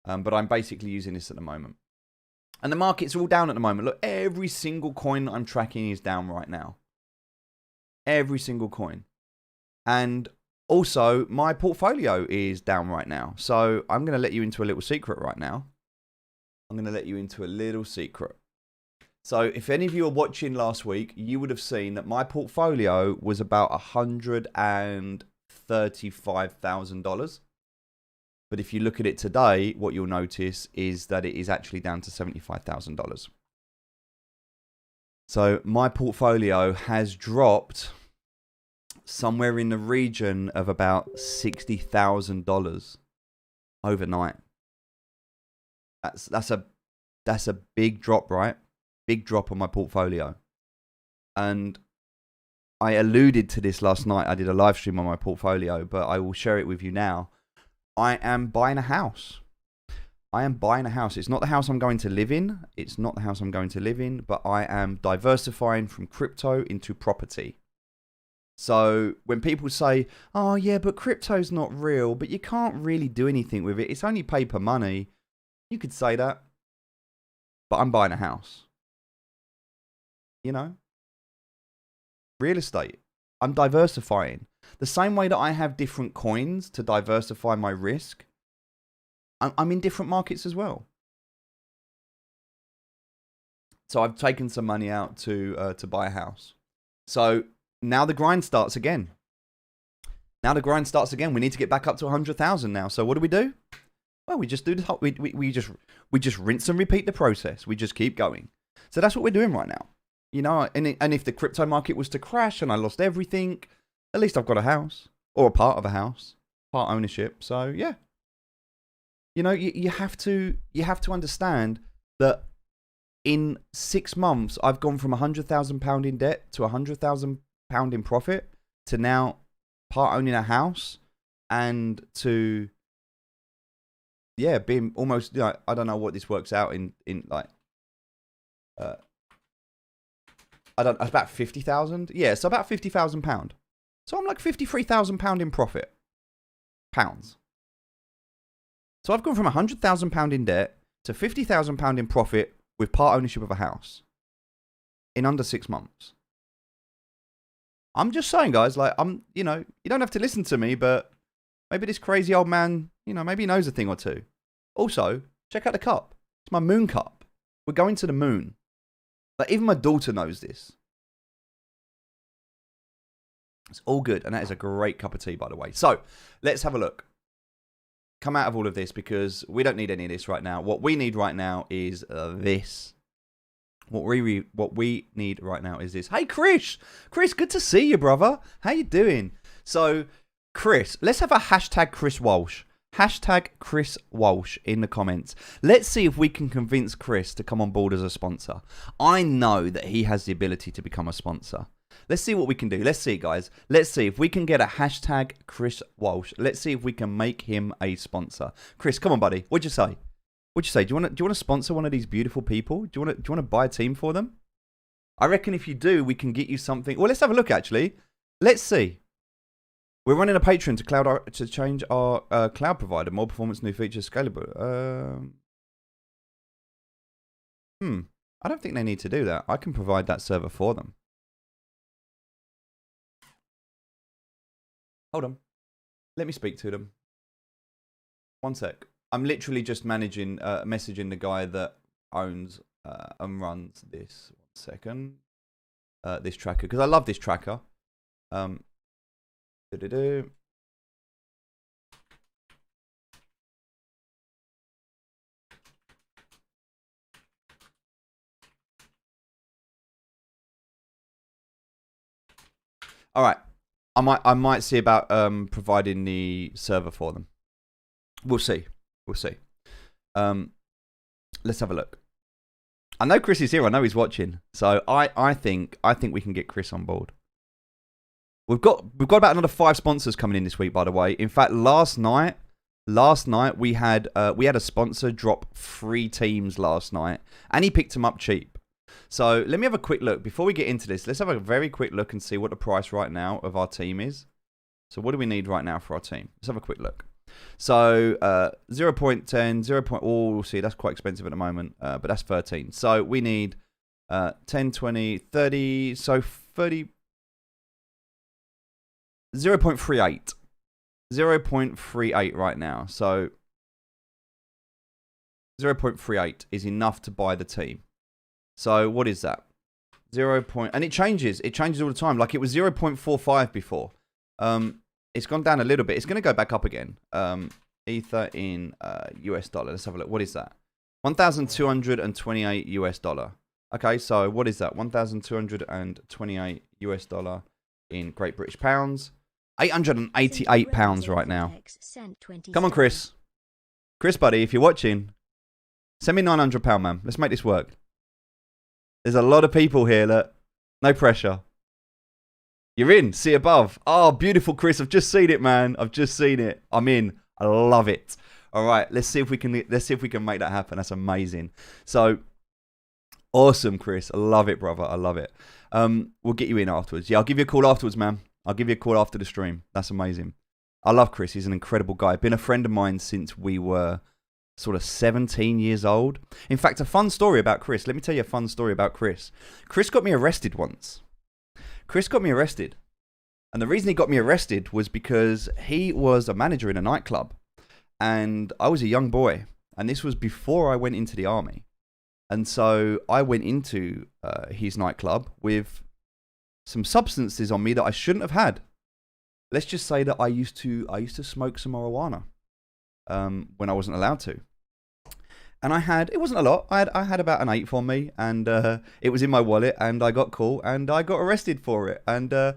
But I'm basically using this at the moment. And the markets are all down at the moment. Look, every single coin that I'm tracking is down right now. Every single coin. And also, my portfolio is down right now. So I'm going to let you into a little secret right now. I'm going to let you into a little secret. So if any of you are watching last week, you would have seen that my portfolio was about $135,000. But if you look at it today, what you'll notice is that it is actually down to $75,000. So my portfolio has dropped somewhere in the region of about $60,000 overnight. That's a big drop, right? Big drop on my portfolio. And I alluded to this last night. I did a live stream on my portfolio, but I will share it with you now. I am buying a house. I am buying a house. It's not the house I'm going to live in. It's not the house I'm going to live in, but I am diversifying from crypto into property. So when people say, oh yeah, but crypto's not real, but you can't really do anything with it. It's only paper money. You could say that, but I'm buying a house. You know, real estate. I'm diversifying. The same way that I have different coins to diversify my risk, I'm in different markets as well. So I've taken some money out to buy a house. So now the grind starts again. We need to get back up to 100,000 now. So what do? Well, we just do this. We just rinse and repeat the process. We just keep going. So that's what we're doing right now. You know, and if the crypto market was to crash and I lost everything, at least I've got a house or a part of a house, part ownership. So yeah, you know, you have to understand that in 6 months I've gone from £100,000 in debt to £100,000 in profit to now part owning a house and to being almost, you know, I don't know what this works out in like about 50,000. Yeah, so about £50,000. So I'm like £53,000 in profit. Pounds. So I've gone from £100,000 in debt to £50,000 in profit with part ownership of a house in under 6 months. I'm just saying, guys, like, you know, you don't have to listen to me, but maybe this crazy old man, you know, maybe he knows a thing or two. Also, check out the cup. It's my moon cup. We're going to the moon. Like, even my daughter knows this. It's all good. And that is a great cup of tea, by the way. So, let's have a look. Come out of all of this because we don't need any of this right now. What we need right now is this. What we need right now is this. Hey, Chris. Chris, good to see you, brother. How you doing? So, Chris, let's have a hashtag Chris Walsh. Hashtag Chris Walsh in the comments. Let's see if we can convince Chris to come on board as a sponsor. I know that he has the ability to become a sponsor. Let's see what we can do. Let's see, guys. Let's see if we can get a hashtag Chris Walsh. Let's see if we can make him a sponsor. Chris, come on, buddy. What'd you say? What'd you say? Do you want to sponsor one of these beautiful people? Do you want to buy a team for them? I reckon if you do, we can get you something. Well, let's have a look, actually. Let's see. We're running a Patreon to change our cloud provider. More performance, new features, scalable. I don't think they need to do that. I can provide that server for them. Hold on. Let me speak to them. One sec. I'm literally just messaging the guy that owns and runs this. 1 second. This tracker, because I love this tracker. All right. I might see about providing the server for them. We'll see. We'll see. Let's have a look. I know Chris is here. I know he's watching. So I think we can get Chris on board. We've got about another 5 sponsors coming in this week, by the way. In fact, last night we had a sponsor drop 3 teams last night, and he picked them up cheap. So let me have a quick look before we get into this. Let's have a very quick look and see what the price right now of our team is. So what do we need right now for our team? Let's have a quick look. So 0.10, 0. Oh, we'll see, that's quite expensive at the moment, but that's 13. So we need 10, 20, 30. So 30. 0.38. 0.38 right now. So 0.38 is enough to buy the team. So what is that? And it changes. It changes all the time. Like it was 0.45 before. It's gone down a little bit. It's going to go back up again. Ether in US dollar. Let's have a look. What is that? 1,228 US dollar. Okay, so what is that? 1,228 US dollar in Great British pounds. 888 pounds right now. Come on, Chris. Chris, buddy, if you're watching, send me £900, man. Let's make this work. There's a lot of people here. Look. No pressure. You're in. See above. Oh, beautiful, Chris. I've just seen it, man. I've just seen it. I'm in. I love it. All right. Let's see if we can make that happen. That's amazing. So awesome, Chris. I love it, brother. I love it. We'll get you in afterwards. Yeah, I'll give you a call afterwards, man. I'll give you a call after the stream. That's amazing. I love Chris. He's an incredible guy. Been a friend of mine since we were sort of 17 years old. In fact, a fun story about Chris. Let me tell you a fun story about Chris. Chris got me arrested once. Chris got me arrested. And the reason he got me arrested was because he was a manager in a nightclub. And I was a young boy. And this was before I went into the army. And so I went into his nightclub with some substances on me that I shouldn't have had. Let's just say that I used to smoke some marijuana when I wasn't allowed to. And it wasn't a lot. I had about an 8 on me, and it was in my wallet, and I got caught, and I got arrested for it. And that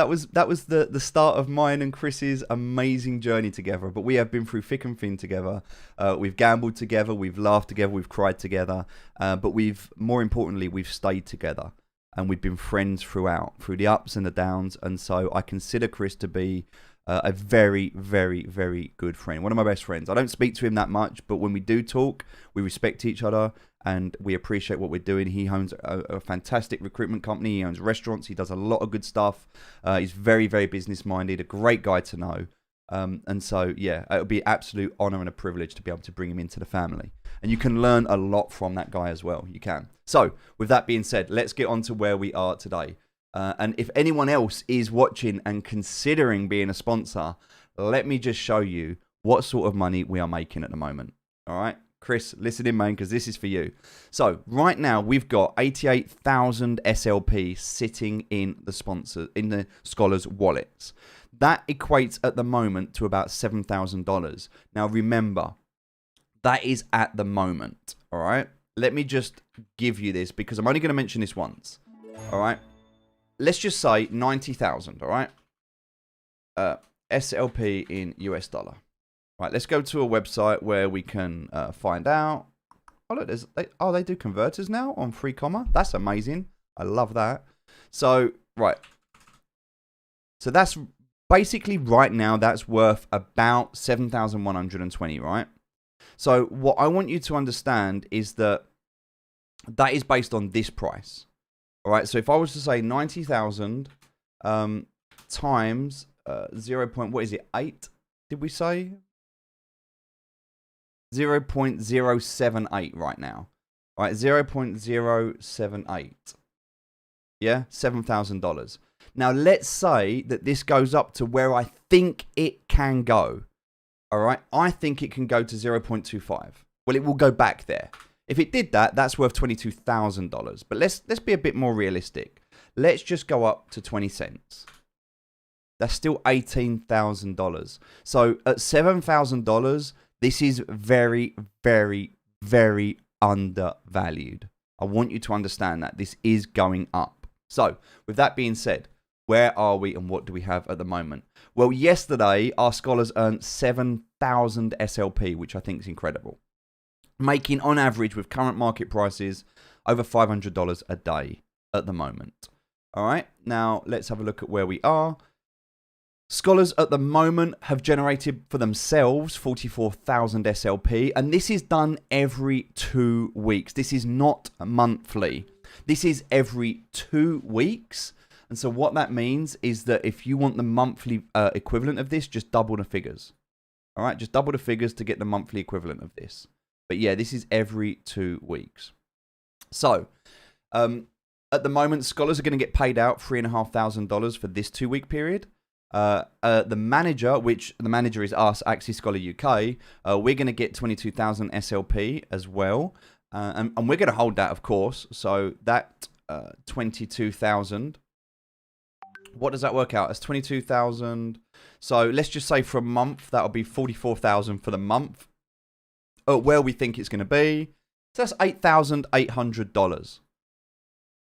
was the start of mine and Chris's amazing journey together. But we have been through thick and thin together. We've gambled together, we've laughed together, we've cried together. But more importantly, we've stayed together. And we've been friends through the ups and the downs. And so I consider Chris to be a very, very, very good friend. One of my best friends. I don't speak to him that much, but when we do talk, we respect each other and we appreciate what we're doing. He owns a fantastic recruitment company. He owns restaurants. He does a lot of good stuff. He's very, very business-minded, a great guy to know. And so, yeah, it would be an absolute honor and a privilege to be able to bring him into the family. And you can learn a lot from that guy as well. You can. So, with that being said, let's get on to where we are today. And if anyone else is watching and considering being a sponsor, let me just show you what sort of money we are making at the moment. All right? Chris, listen in, man, because this is for you. So, right now, we've got 88,000 SLP sitting in the scholars' wallets. That equates at the moment to about $7,000. Now, remember, that is at the moment, all right? Let me just give you this because I'm only going to mention this once, all right? Let's just say 90,000, all right? SLP in US dollar. Right, let's go to a website where we can find out. Oh, look, they do converters now on free comma. That's amazing. I love that. So, right. So that's basically right now, that's worth about 7,120, right? So what I want you to understand is that is based on this price. All right, so if I was to say 90,000 times 0.8, did we say? 0.078 right now. All right, 0.078. Yeah, $7,000. Now, let's say that this goes up to where I think it can go. All right, I think it can go to 0.25. Well, it will go back there. If it did that, that's worth $22,000. But let's be a bit more realistic. Let's just go up to 20 cents. That's still $18,000. So at $7,000, this is very, very, very undervalued. I want you to understand that this is going up. So with that being said, Where are we and what do we have at the moment? Well, yesterday, our scholars earned 7,000 SLP, which I think is incredible. Making, on average, with current market prices, over $500 a day at the moment. All right, now let's have a look at where we are. Scholars at the moment have generated for themselves 44,000 SLP, and this is done every 2 weeks. This is not monthly. This is every 2 weeks. And so what that means is that if you want the monthly equivalent of this, just double the figures. All right, just double the figures to get the monthly equivalent of this. But yeah, this is every 2 weeks. So, at the moment, scholars are going to get paid out $3,500 for this 2 week period. The manager, which the manager is us, Axie Scholar UK, we're going to get 22,000 SLP as well. And we're going to hold that, of course. So that 22,000, what does that work out? As 22,000. So let's just say for a month, that'll be 44,000 for the month. Where we think it's going to be. So that's $8,800.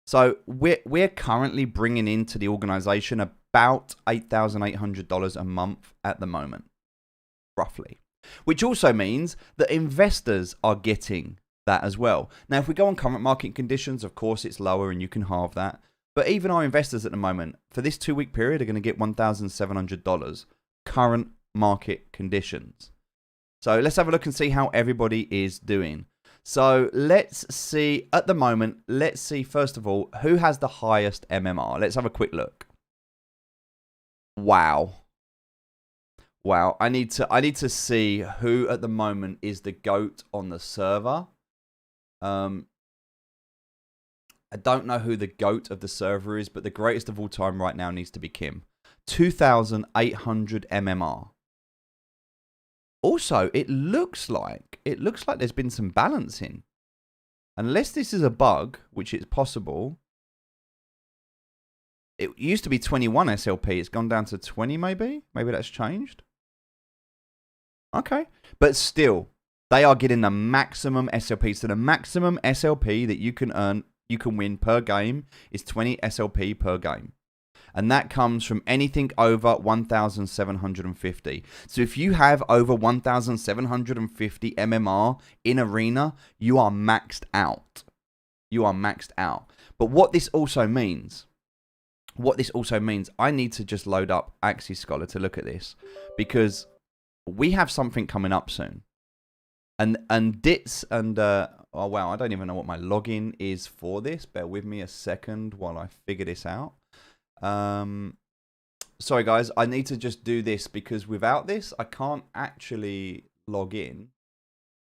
So we're currently bringing into the organization about $8,800 a month at the moment, roughly. Which also means that investors are getting that as well. Now, if we go on current market conditions, of course, it's lower and you can halve that. But even our investors at the moment, for this 2 week period, are going to get $1,700 current market conditions. So let's have a look and see how everybody is doing. So let's see, at the moment, let's see, first of all, who has the highest MMR. Let's have a quick look. Wow. Wow, I need to see who at the moment is the GOAT on the server. I don't know who the GOAT of the server is, but the greatest of all time right now needs to be Kim. 2,800 MMR. Also, it looks like there's been some balancing. Unless this is a bug, which is possible. It used to be 21 SLP. It's gone down to 20 maybe. Maybe that's changed. Okay. But still, they are getting the maximum SLP. So the maximum SLP that you can earn, you can win per game is 20 SLP per game. And that comes from anything over 1,750. So if you have over 1,750 MMR in Arena, you are maxed out. You are maxed out. But what this also means, I need to just load up Axie Scholar to look at this. Because we have something coming up soon. And Dits and, oh wow, I don't even know what my login is for this. Bear with me a second while I figure this out. Sorry guys, I need to just do this because without this, I can't actually log in.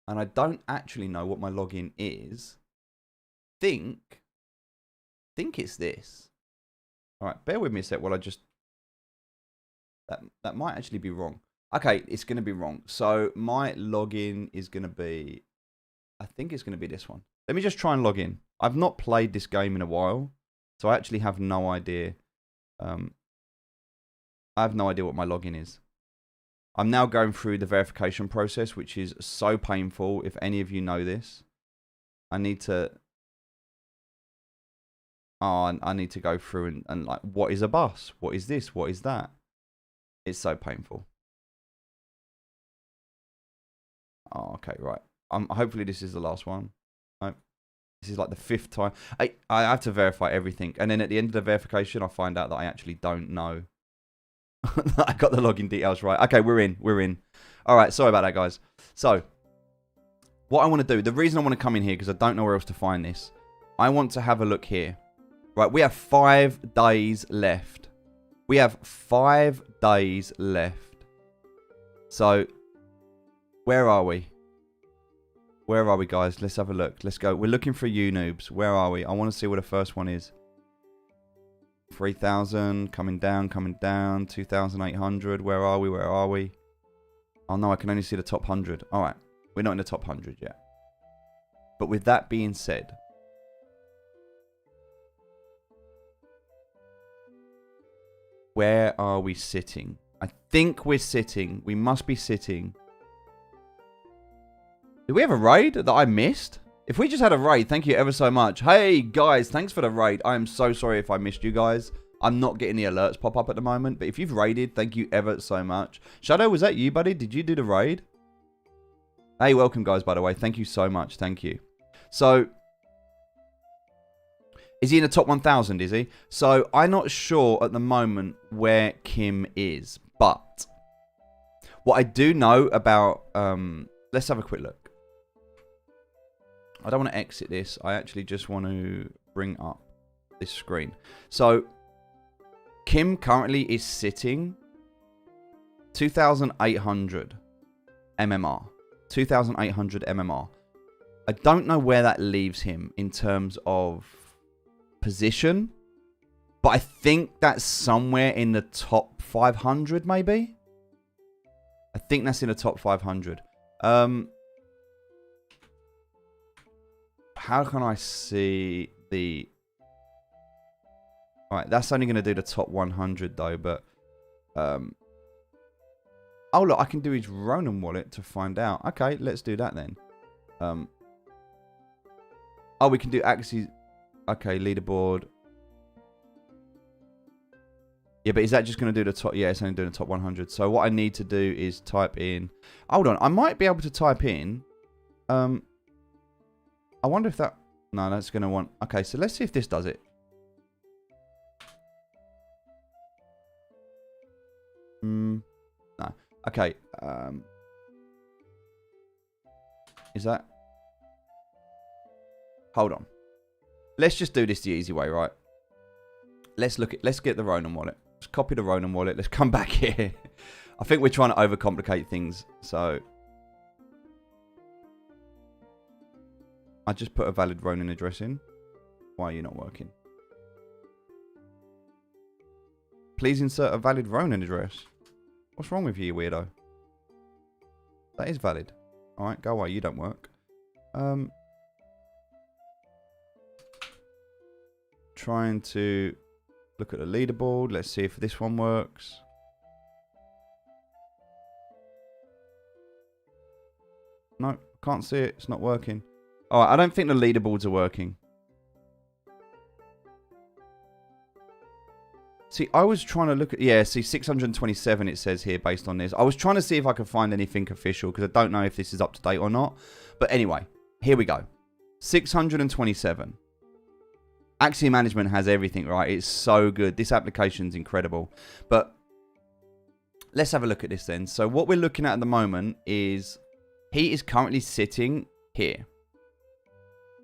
And I don't actually know what my login is. Think it's this. Alright, bear with me a sec while I just... That might actually be wrong. Okay, it's going to be wrong. So my login is going to be... I think it's going to be this one. Let me just try and log in. I've not played this game in a while. So I actually have no idea. I have no idea what my login is. I'm now going through the verification process, which is so painful. If any of you know this, I need to... Oh, I need to go through and like, what is a bus? What is this? What is that? It's so painful. Oh, okay, right. Hopefully this is the last one. No, this is like the 5th time. I have to verify everything. And then at the end of the verification, I find out that I actually don't know. I got the login details right. Okay, we're in. All right, sorry about that, guys. So, what I want to do, the reason I want to come in here, because I don't know where else to find this, I want to have a look here. Right, we have 5 days left. We have 5 days left. So, where are we? Where are we, guys? Let's have a look. Let's go. We're looking for you noobs. Where are we? I want to see where the first one is. 3,000. Coming down. 2,800. Where are we? Where are we? Oh, no. I can only see the top 100. All right. We're not in the top 100 yet. But with that being said... Where are we sitting? I think we're sitting. We must be sitting... Did we have a raid that I missed? If we just had a raid, thank you ever so much. Hey, guys, thanks for the raid. I am so sorry if I missed you guys. I'm not getting the alerts pop up at the moment. But if you've raided, thank you ever so much. Shadow, was that you, buddy? Did you do the raid? Hey, welcome, guys, by the way. Thank you so much. Thank you. So, is he in the top 1,000, is he? So, I'm not sure at the moment where Kim is. But, what I do know about... let's have a quick look. I don't want to exit this. I actually just want to bring up this screen. So, Kim currently is sitting 2,800 MMR. 2,800 MMR. I don't know where that leaves him in terms of position, but I think that's somewhere in the top 500 maybe. I think that's in the top 500. How can I see the... Alright, that's only going to do the top 100 though, but... Oh, look, I can do his Ronin wallet to find out. Okay, let's do that then. Oh, we can do Axie... Okay, leaderboard. Yeah, but is that just going to do the top... Yeah, it's only doing the top 100. So what I need to do is type in... Hold on, I might be able to type in... I wonder if that... No, that's going to want... Okay, so let's see if this does it. No. Okay. Is that... Hold on. Let's just do this the easy way, right? Let's get the Ronin wallet. Let's copy the Ronin wallet. Let's come back here. I think we're trying to overcomplicate things, so... I just put a valid Ronin address in. Why are you not working? Please insert a valid Ronin address. What's wrong with you, weirdo? That is valid. Alright, go away. You don't work. Trying to look at the leaderboard. Let's see if this one works. No, can't see it. It's not working. Alright, I don't think the leaderboards are working. See, I was trying to look at... Yeah, see, 627 it says here based on this. I was trying to see if I could find anything official because I don't know if this is up to date or not. But anyway, here we go. 627. Axie Management has everything, right? It's so good. This application's incredible. But let's have a look at this then. So what we're looking at the moment is he is currently sitting here,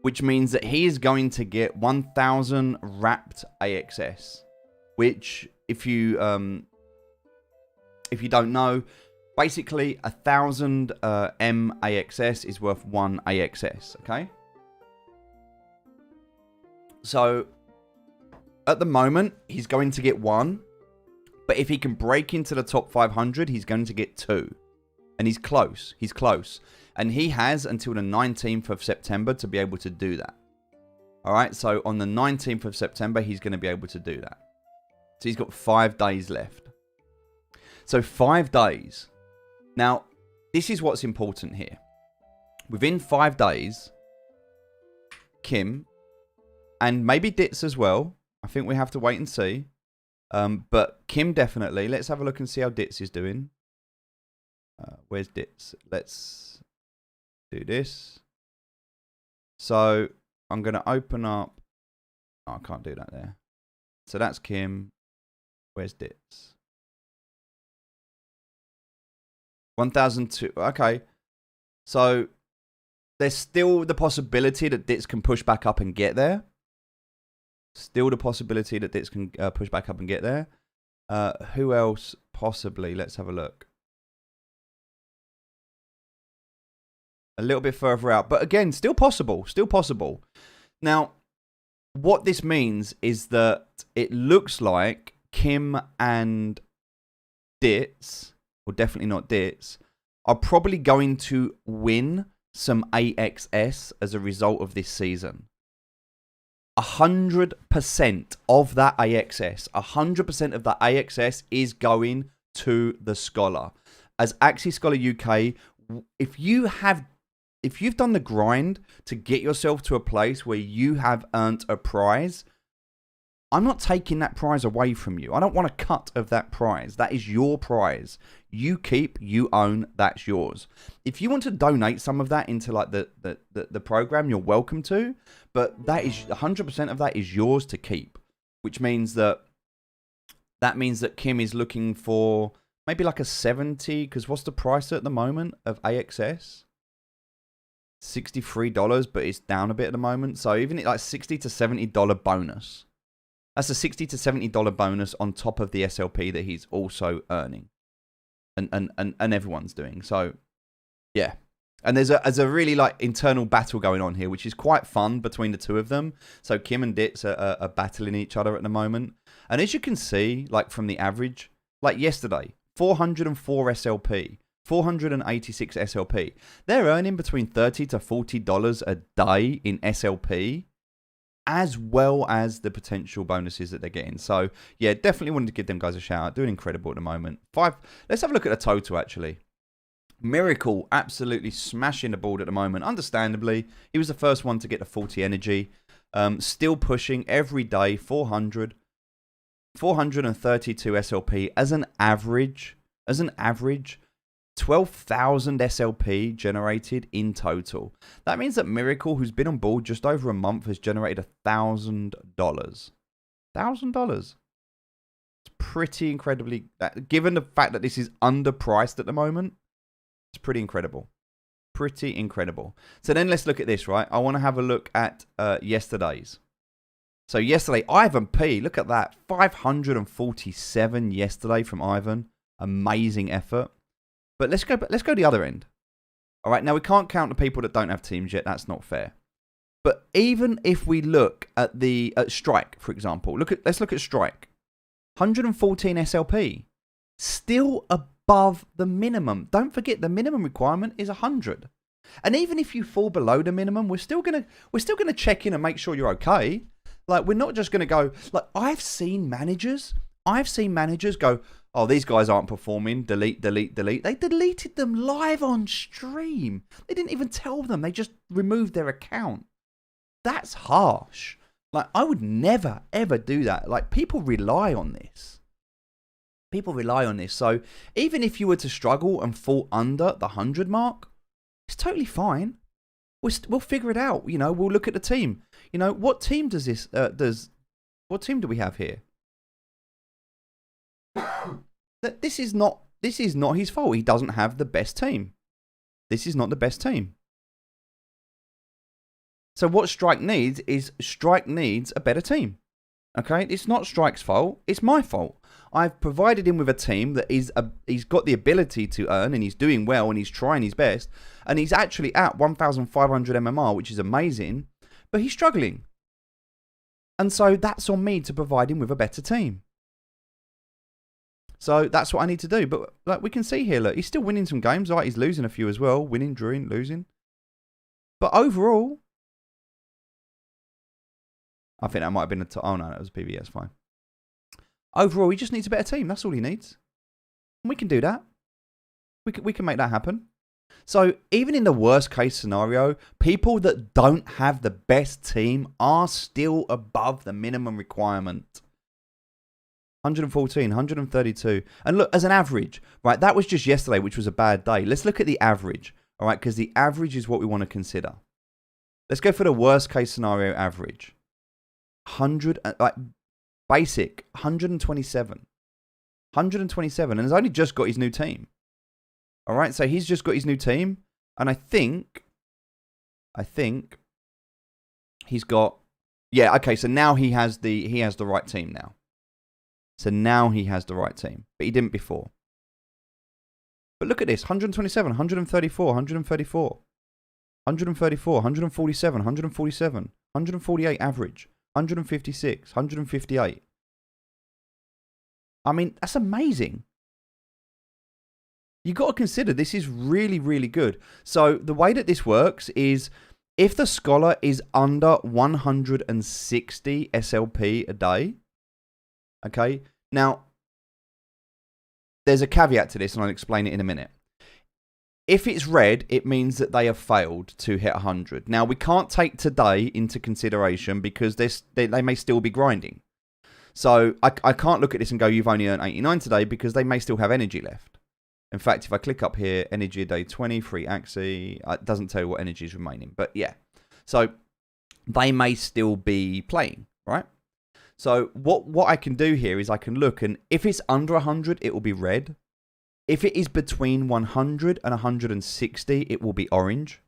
which means that he is going to get 1,000 wrapped AXS. Which, if you don't know, basically 1,000 AXS is worth 1 AXS. Okay. So at the moment he's going to get 1, but if he can break into the top 500, he's going to get 2, and he's close. He's close, and he has until the 19th of September to be able to do that. All right. So on the 19th of September, he's going to be able to do that. So he's got 5 days left. So 5 days. Now, this is what's important here. Within 5 days, Kim, and maybe Ditz as well. I think we have to wait and see. But Kim definitely. Let's have a look and see how Ditz is doing. Where's Ditz? Let's do this. So I'm going to open up. Oh, I can't do that there. So that's Kim. Where's Ditz? 1,002. Okay. So there's still the possibility that Ditz can push back up and get there. Still the possibility that Ditz can push back up and get there. Who else possibly? Let's have a look. A little bit further out. But again, still possible. Still possible. Now, what this means is that it looks like Kim and Ditz, or definitely not Ditz, are probably going to win some AXS as a result of this season. 100% of that AXS, 100% of that AXS is going to the Scholar. As Axie Scholar UK, if you've done the grind to get yourself to a place where you have earned a prize, I'm not taking that prize away from you. I don't want a cut of that prize. That is your prize. You keep, you own, that's yours. If you want to donate some of that into like the program, you're welcome to, but that is 100% of that is yours to keep, which means that Kim is looking for maybe like a 70, because what's the price at the moment of AXS? $63, but it's down a bit at the moment. So even at like $60 to $70 bonus. That's a $60 to $70 bonus on top of the SLP that he's also earning. And everyone's doing. So, yeah. And there's a really like internal battle going on here, which is quite fun between the two of them. So Kim and Ditz are battling each other at the moment. And as you can see, like from the average, like yesterday, 404 SLP, 486 SLP. They're earning between $30 to $40 a day in SLP, as well as the potential bonuses that they're getting. So, yeah, definitely wanted to give them guys a shout out. Doing incredible at the moment. Let's have a look at the total, actually. Miracle absolutely smashing the board at the moment. Understandably, he was the first one to get the 40 energy. Still pushing every day, 432 SLP as an average. 12,000 SLP generated in total. That means that Miracle, who's been on board just over a month, has generated $1,000. $1,000. It's pretty incredibly, given the fact that this is underpriced at the moment, it's pretty incredible. Pretty incredible. So then let's look at this, right? I want to have a look at yesterday's. So yesterday, Ivan P, look at that. 547 yesterday from Ivan. Amazing effort. But let's go the other end. All right, now we can't count the people that don't have teams yet. That's not fair. But even if we look at Strike, for example, let's look at Strike. 114 SLP, still above the minimum. Don't forget the minimum requirement is 100. And even if you fall below the minimum, we're still gonna check in and make sure you're okay. Like, we're not just gonna go. Like, I've seen managers go, oh, these guys aren't performing. Delete. They deleted them live on stream. They didn't even tell them. They just removed their account. That's harsh. Like, I would never, ever do that. Like, people rely on this. So even if you were to struggle and fall under the 100 mark, it's totally fine. We'll figure it out. You know, we'll look at the team. You know, what team does this, what team do we have here? This is not his fault. He doesn't have the best team. This is not the best team. So what Strike needs a better team. Okay, it's not Strike's fault. It's my fault. I've provided him with a team that he's got the ability to earn, and he's doing well, and he's trying his best, and he's actually at 1,500 MMR, which is amazing, but he's struggling. And so that's on me to provide him with a better team. So that's what I need to do. But like we can see here, look, he's still winning some games. Right, he's losing a few as well. Winning, drawing, losing. But overall, I think that might have been oh no, that was a PBS, fine. Overall, he just needs a better team. That's all he needs. And we can do that. We can make that happen. So even in the worst case scenario, people that don't have the best team are still above the minimum requirement. 114, 132. And look, as an average, right, that was just yesterday, which was a bad day. Let's look at the average, all right, because the average is what we want to consider. Let's go for the worst case scenario average. 100, like basic, 127. 127, and has only just got his new team. All right, so he's just got his new team, and I think he's got, yeah, okay, so now he has the right team now. So now he has the right team, but he didn't before. But look at this, 127, 134, 134, 134, 147, 147, 148 average, 156, 158. I mean, that's amazing. You got to consider this is really, really good. So the way that this works is if the scholar is under 160 SLP a day, okay, now there's a caveat to this and I'll explain it in a minute. If it's red, it means that they have failed to hit 100. Now we can't take today into consideration because they may still be grinding. So I can't look at this and go, you've only earned 89 today, because they may still have energy left. In fact, if I click up here, energy a day 20, free Axie, it doesn't tell you what energy is remaining. But yeah, so they may still be playing, right? So what I can do here is I can look, and if it's under 100, it will be red. If it is between 100 and 160, it will be orange.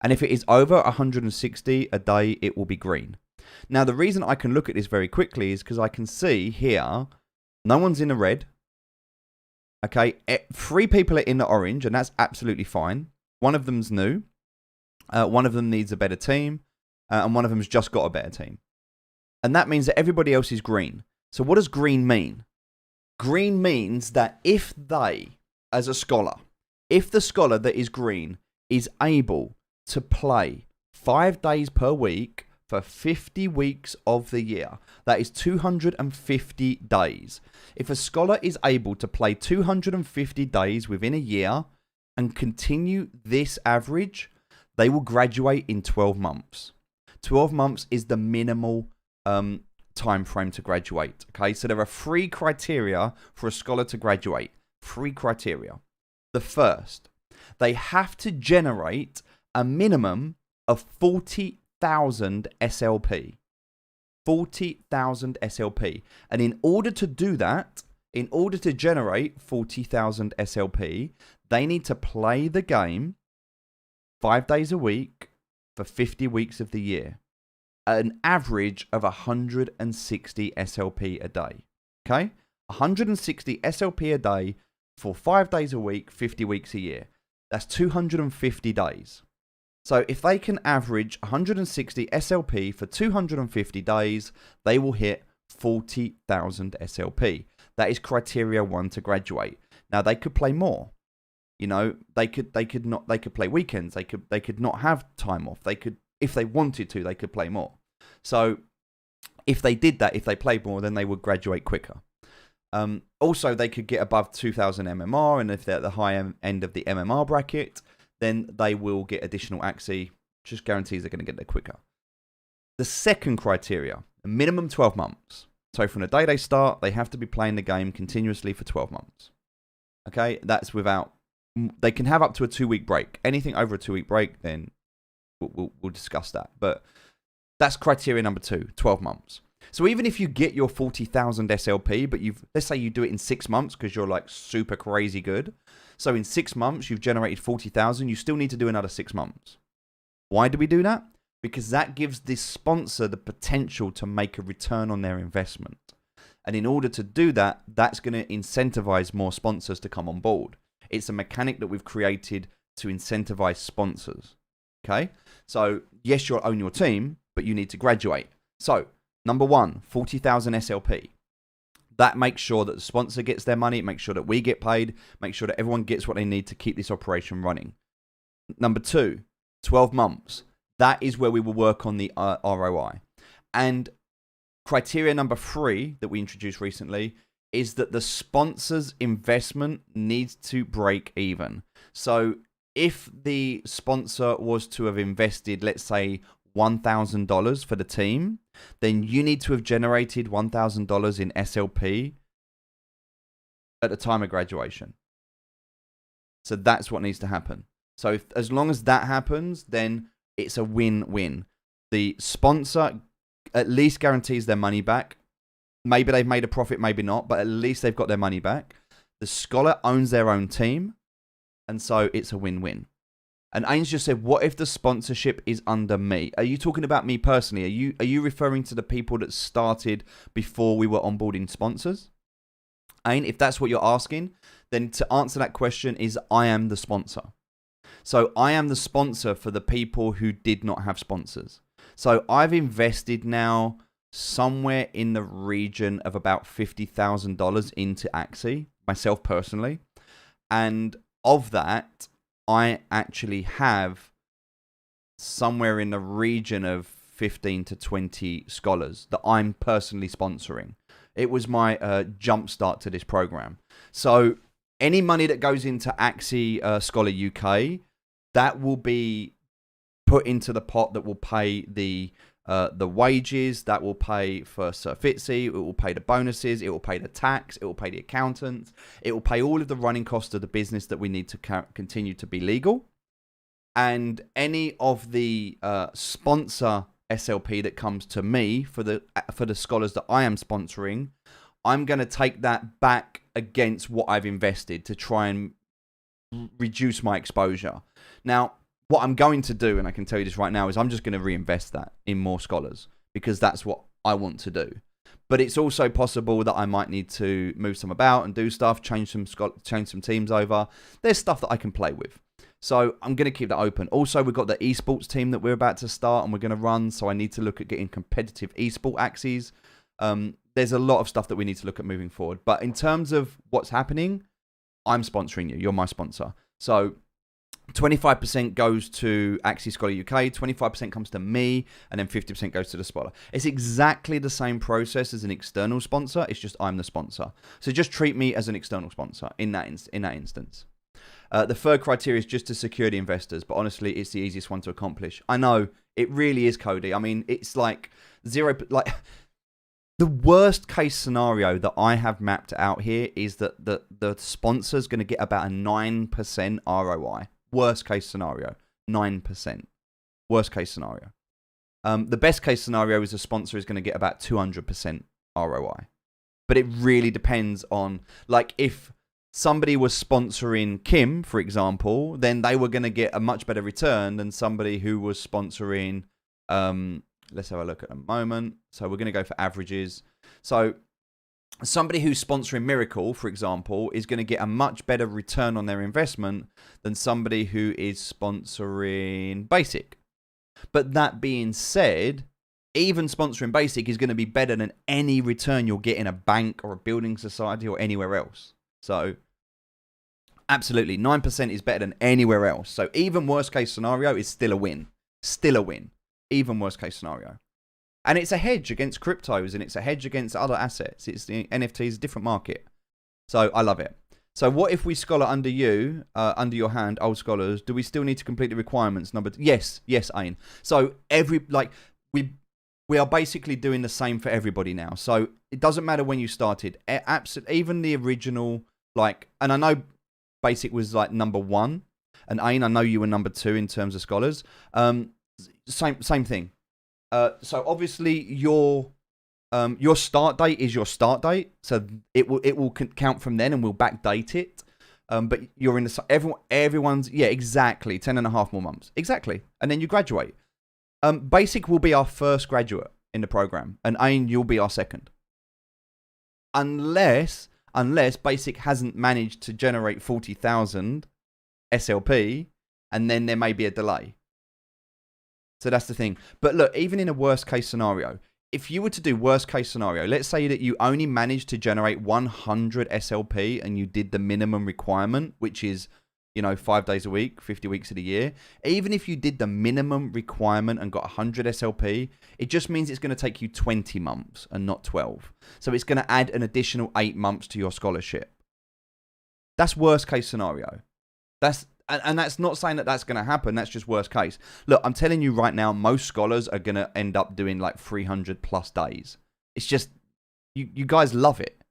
And if it is over 160 a day, it will be green. Now, the reason I can look at this very quickly is because I can see here, no one's in the red. Okay, 3 people are in the orange, and that's absolutely fine. One of them's new. One of them needs a better team. And one of them's just got a better team. And that means that everybody else is green. So what does green mean? Green means that if they, as a scholar, if the scholar that is green is able to play 5 days per week for 50 weeks of the year, that is 250 days. If a scholar is able to play 250 days within a year and continue this average, they will graduate in 12 months. 12 months is the minimal time frame to graduate. Okay, so there are 3 criteria for a scholar to graduate. 3 criteria. The first, they have to generate a minimum of 40,000 SLP. 40,000 SLP. And in order to do that, in order to generate 40,000 SLP, they need to play the game 5 days a week for 50 weeks of the year. An average of 160 SLP a day. Okay? 160 SLP a day for 5 days a week, 50 weeks a year. That's 250 days. So if they can average 160 SLP for 250 days, they will hit 40,000 SLP. That is criteria 1 to graduate. Now they could play more. You know, they could play weekends. They could not have time off. They could, if they wanted to, they could play more. So if they did that, if they played more, then they would graduate quicker. Also, they could get above 2,000 MMR, and if they're at the high end of the MMR bracket, then they will get additional Axie. Just guarantees they're going to get there quicker. The second criteria, a minimum 12 months. So from the day they start, they have to be playing the game continuously for 12 months. Okay, that's without... They can have up to a 2-week break. Anything over a 2-week break, then we'll discuss that. But that's criteria number 2, 12 months. So even if you get your 40,000 SLP, but let's say you do it in 6 months because you're like super crazy good. So in 6 months, you've generated 40,000. You still need to do another 6 months. Why do we do that? Because that gives this sponsor the potential to make a return on their investment. And in order to do that, that's going to incentivize more sponsors to come on board. It's a mechanic that we've created to incentivize sponsors. Okay? So yes, you'll own your team, but you need to graduate. So number 1, 40,000 SLP. That makes sure that the sponsor gets their money, makes sure that we get paid, makes sure that everyone gets what they need to keep this operation running. Number 2, 12 months. That is where we will work on the ROI. And criteria number 3 that we introduced recently is that the sponsor's investment needs to break even. So if the sponsor was to have invested, let's say, $1,000 for the team, then you need to have generated $1,000 in SLP at the time of graduation. So that's what needs to happen. So as long as that happens, then it's a win-win. The sponsor at least guarantees their money back. Maybe they've made a profit, maybe not, but at least they've got their money back. The scholar owns their own team, and so it's a win-win. And Ains just said, what if the sponsorship is under me? Are you talking about me personally? Are you referring to the people that started before we were onboarding sponsors? Ain, if that's what you're asking, then to answer that question is I am the sponsor. So I am the sponsor for the people who did not have sponsors. So I've invested now somewhere in the region of about $50,000 into Axie, myself personally. And of that, I actually have somewhere in the region of 15 to 20 scholars that I'm personally sponsoring. It was my jumpstart to this program. So any money that goes into Axie Scholar UK, that will be put into the pot that will pay the the wages, that will pay for Sir Fitzy, it will pay the bonuses, it will pay the tax, it will pay the accountants, it will pay all of the running costs of the business that we need to continue to be legal. And any of the sponsor SLP that comes to me for the scholars that I am sponsoring, I'm going to take that back against what I've invested to try and reduce my exposure. Now, what I'm going to do, and I can tell you this right now, is I'm just going to reinvest that in more scholars because that's what I want to do. But it's also possible that I might need to move some about and do stuff, change some teams over. There's stuff that I can play with. So I'm going to keep that open. Also, we've got the esports team that we're about to start and we're going to run. So I need to look at getting competitive esport Axies. There's a lot of stuff that we need to look at moving forward. But in terms of what's happening, I'm sponsoring you. You're my sponsor. So 25% goes to Axie Scholar UK, 25% comes to me, and then 50% goes to the sponsor. It's exactly the same process as an external sponsor. It's just I'm the sponsor. So just treat me as an external sponsor in that instance. The third criteria is just to secure the investors, but honestly, it's the easiest one to accomplish. I know, it really is, Cody. I mean, it's like the worst case scenario that I have mapped out here is that the sponsor's going to get about a 9% ROI. Worst case scenario, 9%. Worst case scenario. The best case scenario is the sponsor is going to get about 200% ROI. But it really depends on, like, if somebody was sponsoring Kim, for example, then they were going to get a much better return than somebody who was sponsoring, let's have a look at a moment. So we're going to go for averages. So somebody who's sponsoring Miracle, for example, is going to get a much better return on their investment than somebody who is sponsoring Basic. But that being said, even sponsoring Basic is going to be better than any return you'll get in a bank or a building society or anywhere else. So absolutely, 9% is better than anywhere else. So even worst case scenario is still a win. Still a win. Even worst case scenario. And it's a hedge against cryptos and it's a hedge against other assets. It's the NFTs, different market. So I love it. So what if we scholar under you, under your hand, old scholars, do we still need to complete the requirements? Yes, Ain. So we are basically doing the same for everybody now. So it doesn't matter when you started. Even the original, like, and I know Basic was like number 1, and Ain, I know you were number 2 in terms of scholars. Same thing. So obviously your start date is your start date, so it will count from then, and we'll backdate it. But you're in everyone's exactly 10.5 more months exactly, and then you graduate. Basic will be our first graduate in the program, and Ain, you'll be our second. Unless Basic hasn't managed to generate 40,000 SLP, and then there may be a delay. So that's the thing. But look, even in a worst case scenario, if you were to do worst case scenario, let's say that you only managed to generate 100 SLP and you did the minimum requirement, which is, 5 days a week, 50 weeks of the year. Even if you did the minimum requirement and got 100 SLP, it just means it's going to take you 20 months and not 12. So it's going to add an additional 8 months to your scholarship. That's worst case scenario. And that's not saying that that's going to happen. That's just worst case. Look, I'm telling you right now, most scholars are going to end up doing like 300 plus days. It's just, you guys love it.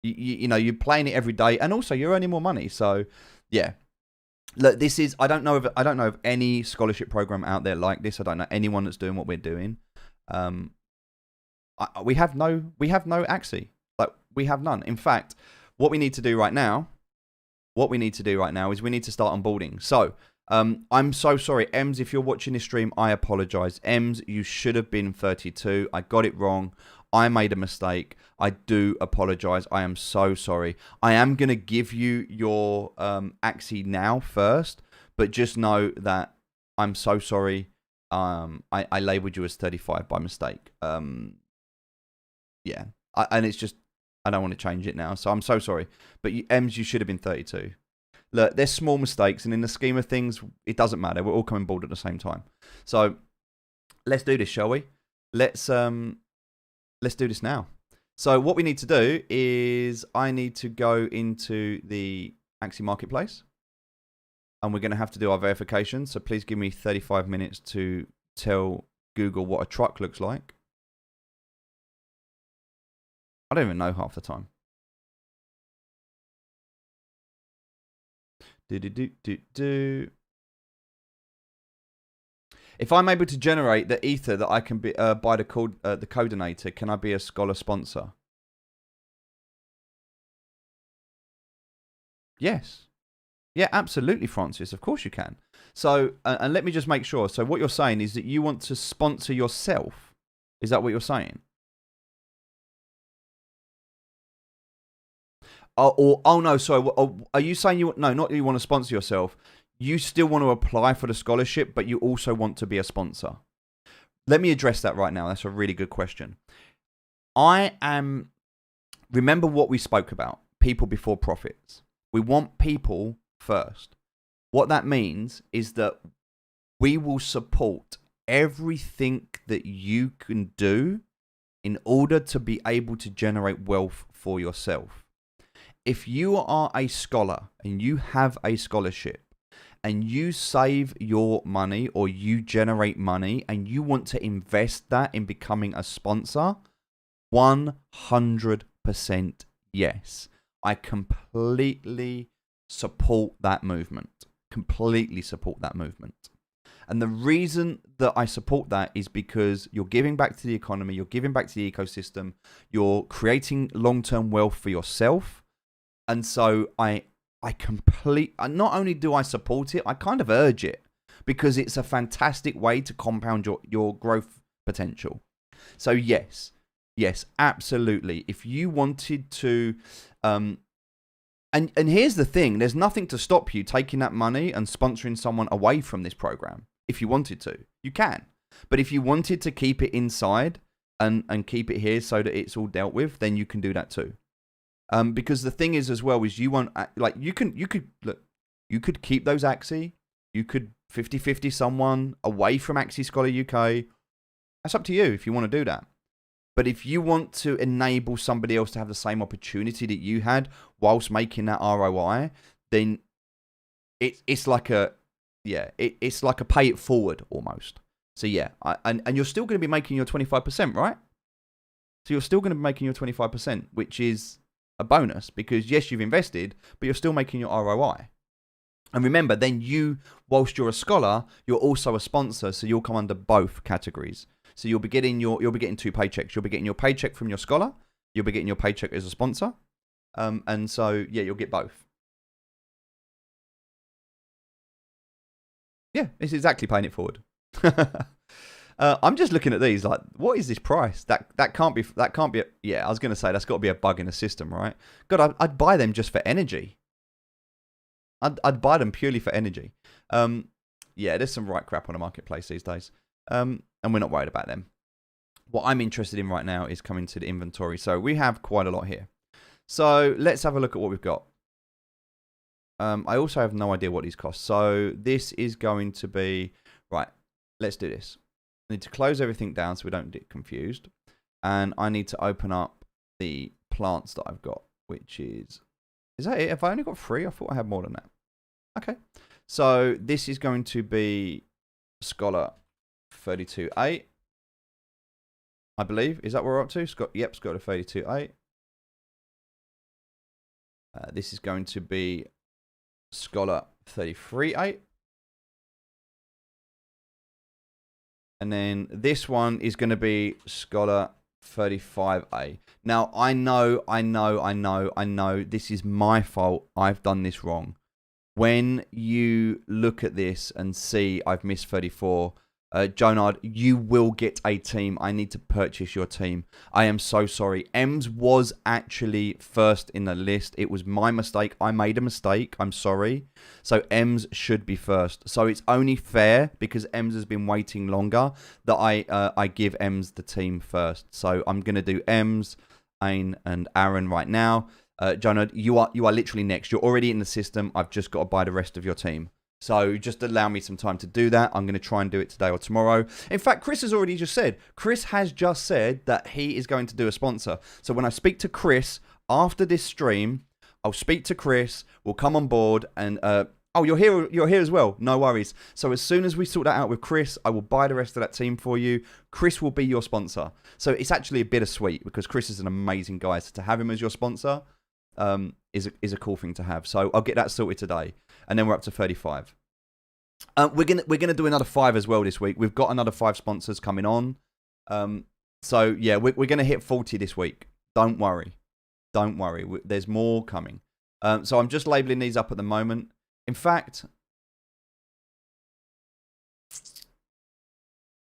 You're playing it every day, and also you're earning more money. So, yeah. Look, this is, I don't know of any scholarship program out there like this. I don't know anyone that's doing what we're doing. We have no Axie. Like, we have none. In fact, what we need to do right now is we need to start onboarding. So, I'm so sorry. Ems, if you're watching this stream, I apologize. Ems, you should have been 32. I got it wrong. I made a mistake. I do apologize. I am so sorry. I am going to give you your Axie now first, but just know that I'm so sorry. I labeled you as 35 by mistake. And it's just, I don't want to change it now, so I'm so sorry. But Ems, you should have been 32. Look, there's small mistakes, and in the scheme of things, it doesn't matter. We're all coming board at the same time. So let's do this, shall we? Let's do this now. So what we need to do is I need to go into the Axie Marketplace, and we're going to have to do our verification. So please give me 35 minutes to tell Google what a truck looks like. I don't even know half the time. If I'm able to generate the ether that I can buy the coordinator, can I be a Scholar sponsor? Yes. Yeah, absolutely, Francis. Of course you can. So, and let me just make sure. So what you're saying is that you want to sponsor yourself. Is that what you're saying? Oh no, sorry. Are you saying not that you want to sponsor yourself? You still want to apply for the scholarship, but you also want to be a sponsor. Let me address that right now. That's a really good question. Remember what we spoke about, people before profits. We want people first. What that means is that we will support everything that you can do in order to be able to generate wealth for yourself. If you are a scholar and you have a scholarship and you save your money or you generate money and you want to invest that in becoming a sponsor, 100% yes. I completely support that movement. Completely support that movement. And the reason that I support that is because you're giving back to the economy, you're giving back to the ecosystem, you're creating long-term wealth for yourself. And so not only do I support it, I kind of urge it because it's a fantastic way to compound your growth potential. So yes, absolutely. If you wanted to, and here's the thing, there's nothing to stop you taking that money and sponsoring someone away from this program. If you wanted to, you can. But if you wanted to keep it inside and keep it here so that it's all dealt with, then you can do that too. Because the thing is as well is you won't you could keep those Axie, you could 50-50 someone away from Axie Scholar UK. That's up to you if you want to do that. But if you want to enable somebody else to have the same opportunity that you had whilst making that ROI, then it's like a pay it forward almost. So yeah, and you're still going to be making your 25%, right? So you're still going to be making your 25%, which is a bonus because yes, you've invested, but you're still making your ROI. And remember, then whilst you're a scholar, you're also a sponsor, so you'll come under both categories. So you'll be getting 2 paychecks. You'll be getting your paycheck from your scholar, you'll be getting your paycheck as a sponsor, and so yeah, you'll get both. Yeah, it's exactly paying it forward. I'm just looking at these like, what is this price? That can't be. Yeah, I was going to say that's got to be a bug in the system, right? God, I'd buy them just for energy. I'd buy them purely for energy. Yeah, there's some right crap on the marketplace these days, and we're not worried about them. What I'm interested in right now is coming to the inventory. So we have quite a lot here. So let's have a look at what we've got. I also have no idea what these cost. So this is going to be right. Let's do this. I need to close everything down so we don't get confused. And I need to open up the plants that I've got, which is that it? Have I only got 3? I thought I had more than that. Okay. So this is going to be Scholar 32A, I believe. Is that what we're up to? Yep, Scholar 32A. This is going to be Scholar 33A. And then this one is going to be Scholar 35A. Now, I know, this is my fault. I've done this wrong. When you look at this and see I've missed 34, Jonard, you will get a team. I need to purchase your team. I am so sorry. Ems was actually first in the list. It was my mistake. I made a mistake. I'm sorry. So Ems should be first. So it's only fair because Ems has been waiting longer that I give Ems the team first. So I'm going to do Ems, Ain, and Aaron right now. Jonard, you are literally next. You're already in the system. I've just got to buy the rest of your team. So just allow me some time to do that. I'm going to try and do it today or tomorrow. In fact, Chris has already just said. Chris has just said that he is going to do a sponsor. So when I speak to Chris after this stream, I'll speak to Chris. We'll come on board and Oh, you're here. You're here as well. No worries. So as soon as we sort that out with Chris, I will buy the rest of that team for you. Chris will be your sponsor. So it's actually a bittersweet because Chris is an amazing guy. So to have him as your sponsor is a cool thing to have. So I'll get that sorted today, and then we're up to 35. We're gonna do another 5 as well this week. We've got another 5 sponsors coming on. So yeah, we're gonna hit 40 this week. Don't worry. There's more coming. So I'm just labeling these up at the moment. In fact,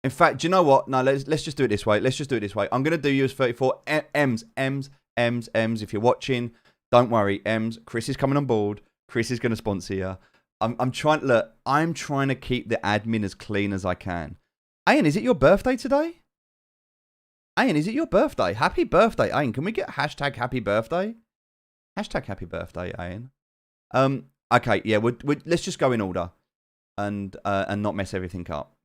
do you know what? No, let's just do it this way. I'm gonna do you as 34. M's. If you're watching, don't worry. M's. Chris is coming on board. Chris is gonna sponsor you. I'm trying to keep the admin as clean as I can. Ian, is it your birthday today? Ian, is it your birthday? Happy birthday, Ian. Can we get hashtag happy birthday? Hashtag happy birthday, Ian. Okay, yeah, let's just go in order and not mess everything up.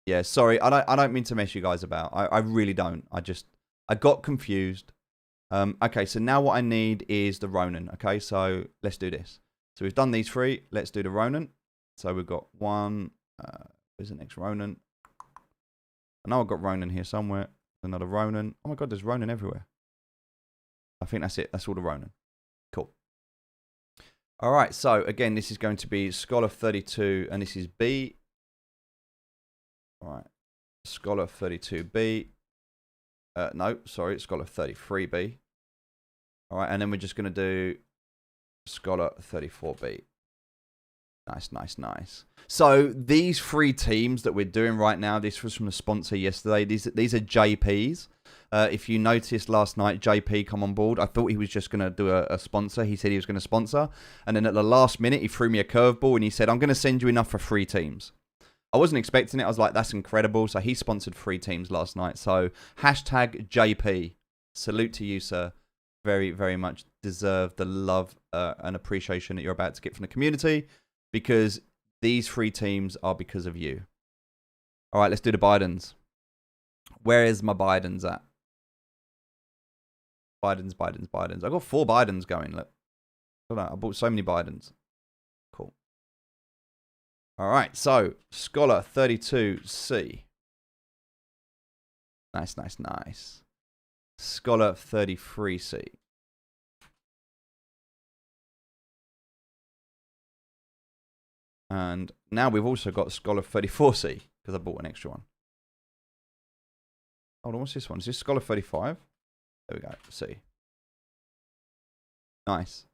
Yeah, sorry, I don't mean to mess you guys about. I really don't. I got confused. Okay, so now what I need is the Ronin. Okay, so let's do this. So we've done these 3. Let's do the Ronin. So we've got one. Where's the next Ronin? I know I've got Ronin here somewhere. Another Ronin. Oh my god, there's Ronin everywhere. I think that's it. That's all the Ronin. Cool. All right, so again, this is going to be Scholar 32, and this is B. All right, Scholar 32B. No, sorry, Scholar 33B. All right, and then we're just going to do Scholar 34B. Nice. So these 3 teams that we're doing right now, this was from the sponsor yesterday. These are JPs. If you noticed last night, JP come on board. I thought he was just going to do a sponsor. He said he was going to sponsor. And then at the last minute, he threw me a curveball and he said, I'm going to send you enough for 3 teams. I wasn't expecting it. I was like, that's incredible. So he sponsored 3 teams last night. So hashtag JP. Salute to you, sir. Very, very much deserve the love and appreciation that you're about to get from the community. Because these 3 teams are because of you. All right, let's do the Bidens. Where is my Bidens at? Bidens. I got 4 Bidens going. Look, I bought so many Bidens. Cool. All right, so Scholar 32C. Nice. Scholar 33C. And now we've also got Scholar 34C, because I bought an extra one. Hold on, what's this one? Is this Scholar 35? There we go, C. Nice.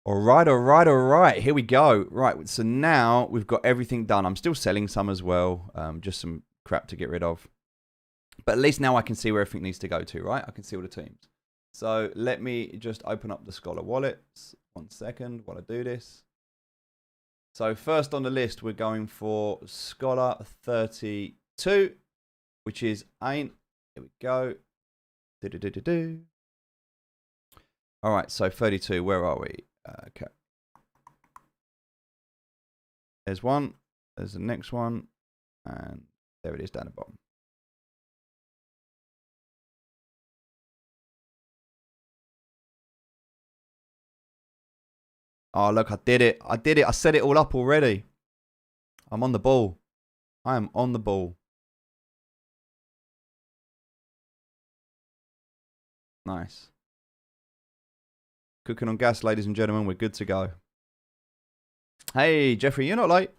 All right. Here we go. Right, so now we've got everything done. I'm still selling some as well, just some crap to get rid of. But at least now I can see where everything needs to go to, right? I can see all the teams. So let me just open up the Scholar wallets. 1 second while I do this. So first on the list, we're going for Scholar 32, which is Ain. Here we go. All right, so 32, where are we? Okay. There's one. There's the next one. And there it is down the bottom. Oh, look, I did it. I set it all up already. I'm on the ball. I am on the ball. Nice. Cooking on gas, ladies and gentlemen. We're good to go. Hey, Jeffrey, you're not late.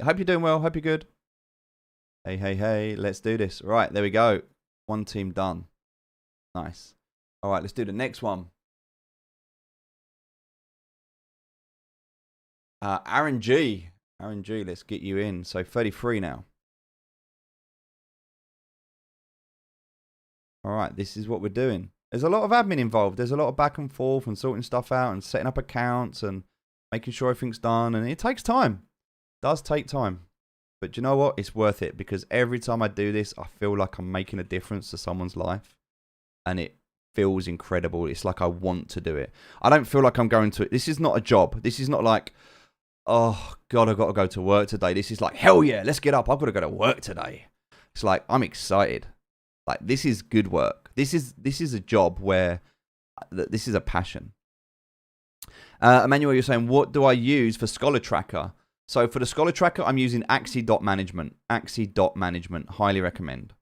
Hope you're doing well. Hope you're good. Hey. Let's do this. Right, there we go. 1 team done. Nice. All right, let's do the next one. Aaron G, let's get you in. So 33 now. All right, this is what we're doing. There's a lot of admin involved. There's a lot of back and forth and sorting stuff out and setting up accounts and making sure everything's done. And it takes time. It does take time. But you know what? It's worth it because every time I do this, I feel like I'm making a difference to someone's life. And it feels incredible. It's like I want to do it. I don't feel like I'm going to... This is not a job. This is not like... Oh, God, I've got to go to work today. This is like, hell yeah, let's get up. I've got to go to work today. It's like, I'm excited. Like, this is good work. This is a job where this is a passion. Emmanuel, you're saying, what do I use for Scholar Tracker? So for the Scholar Tracker, I'm using Axie.management. Axie.management. Highly recommend.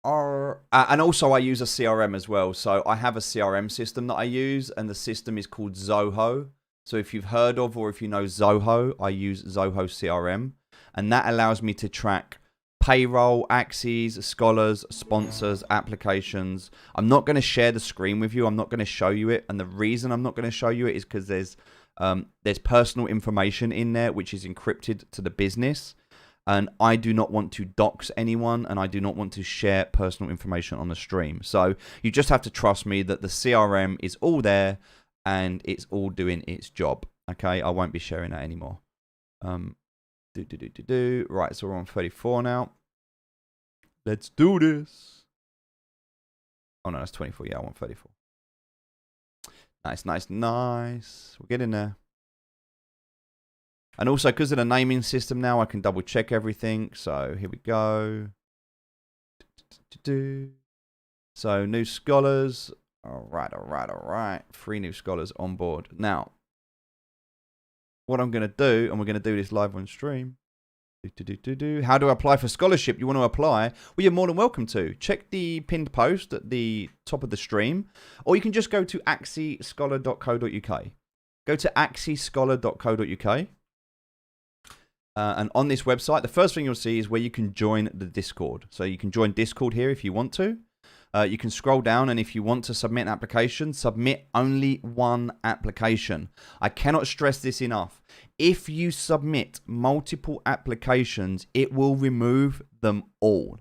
And also I use a CRM as well. So I have a CRM system that I use, and the system is called Zoho. So if you've heard of or if you know Zoho, I use Zoho CRM. And that allows me to track payroll, Axies, scholars, sponsors, applications. I'm not going to share the screen with you. I'm not going to show you it. And the reason I'm not going to show you it is because there's personal information in there which is encrypted to the business. And I do not want to dox anyone, and I do not want to share personal information on the stream. So you just have to trust me that the CRM is all there and it's all doing its job. Okay, I won't be sharing that anymore. Right, so we're on 34 now. Let's do this. Oh no, that's 24. Yeah, I want 34. Nice, nice, nice. We're getting there. And also, because of the naming system now, I can double check everything. So here we go. So new scholars. All right. 3 new scholars on board. Now, what I'm going to do, and we're going to do this live on stream. How do I apply for scholarship? You want to apply? Well, you're more than welcome to. Check the pinned post at the top of the stream. Or you can just go to axiescholar.co.uk. Go to axiescholar.co.uk. And on this website, the first thing you'll see is where you can join the Discord. So you can join Discord here if you want to. You can scroll down, and if you want to submit an application, submit only one application. I cannot stress this enough. If you submit multiple applications, it will remove them all.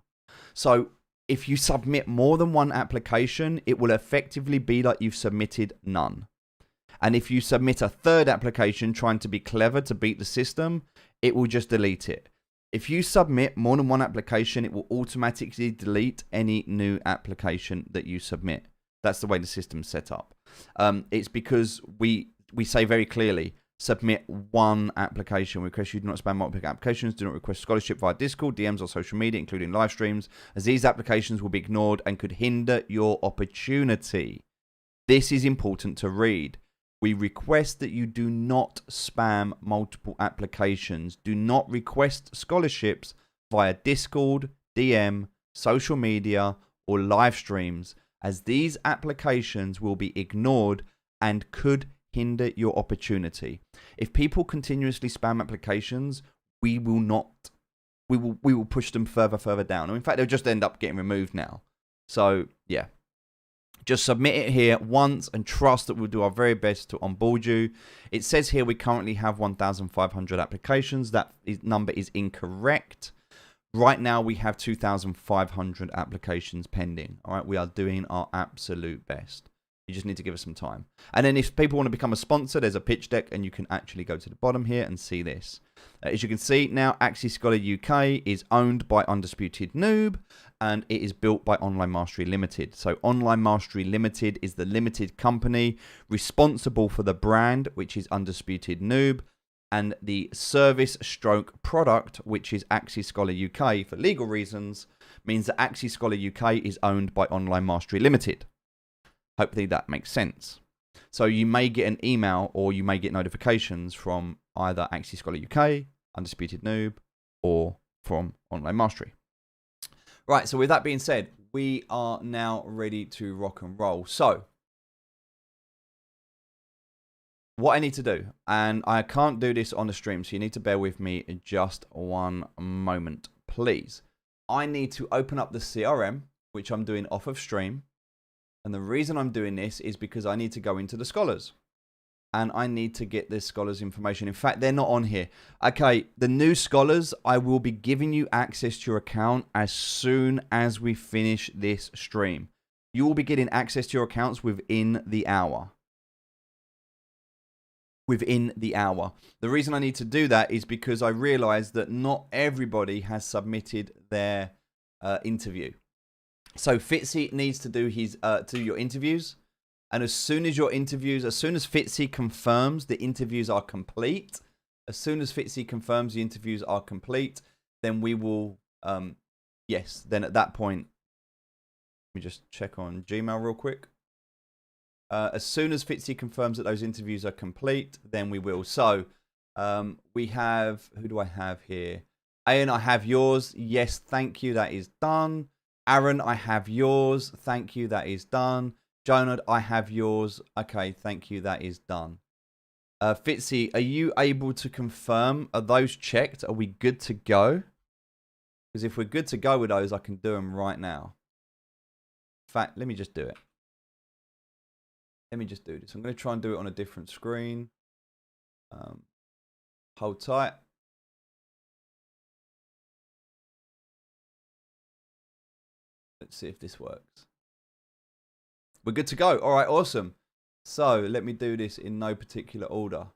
So if you submit more than one application, it will effectively be like you've submitted none. And if you submit a third application trying to be clever to beat the system, it will just delete it. If you submit more than one application, it will automatically delete any new application that you submit. That's the way the system's set up. It's because we say very clearly, submit one application. We request you do not spam multiple applications. Do not request scholarship via Discord, DMs, or social media, including live streams, as these applications will be ignored and could hinder your opportunity. This is important to read. We request that you do not spam multiple applications. Do not request scholarships via Discord, DM, social media, or live streams, as these applications will be ignored and could hinder your opportunity. If people continuously spam applications, we will push them further down. In fact, they'll just end up getting removed now. So, yeah. Just submit it here once and trust that we'll do our very best to onboard you. It says here we currently have 1,500 applications. That number is incorrect. Right now we have 2,500 applications pending. All right, we are doing our absolute best. You just need to give us some time. And then if people want to become a sponsor, there's a pitch deck, and you can actually go to the bottom here and see this. As you can see now, Axie Scholar UK is owned by Undisputed Noob, and it is built by Online Mastery Limited. So Online Mastery Limited is the limited company responsible for the brand, which is Undisputed Noob, and the service stroke product, which is Axie Scholar UK, for legal reasons, means that Axie Scholar UK is owned by Online Mastery Limited. Hopefully that makes sense. So you may get an email or you may get notifications from either Axie Scholar UK, Undisputed Noob, or from Online Mastery. Right, so with that being said, we are now ready to rock and roll. So, what I need to do, and I can't do this on the stream, so you need to bear with me in just one moment, please. I need to open up the CRM, which I'm doing off of stream. And the reason I'm doing this is because I need to go into the scholars. And I need to get the scholars' information. In fact, they're not on here. Okay, the new scholars, I will be giving you access to your account as soon as we finish this stream. You will be getting access to your accounts within the hour. Within the hour. The reason I need to do that is because I realize that not everybody has submitted their interview. So Fitzy needs to do your interviews. And as soon as Fitzy confirms the interviews are complete, then we will, then at that point, let me just check on Gmail real quick. As soon as Fitzy confirms that those interviews are complete, then we will. So we have, who do I have here? Ian, I have yours. Yes, thank you. That is done. Aaron, I have yours. Thank you. That is done. Jonah, I have yours. Okay, thank you. That is done. Fitzy, are you able to confirm? Are those checked? Are we good to go? Because if we're good to go with those, I can do them right now. In fact, let me just do it. Let me just do this. I'm going to try and do it on a different screen. Hold tight. Let's see if this works. We're good to go. All right, awesome. So let me do this in no particular order.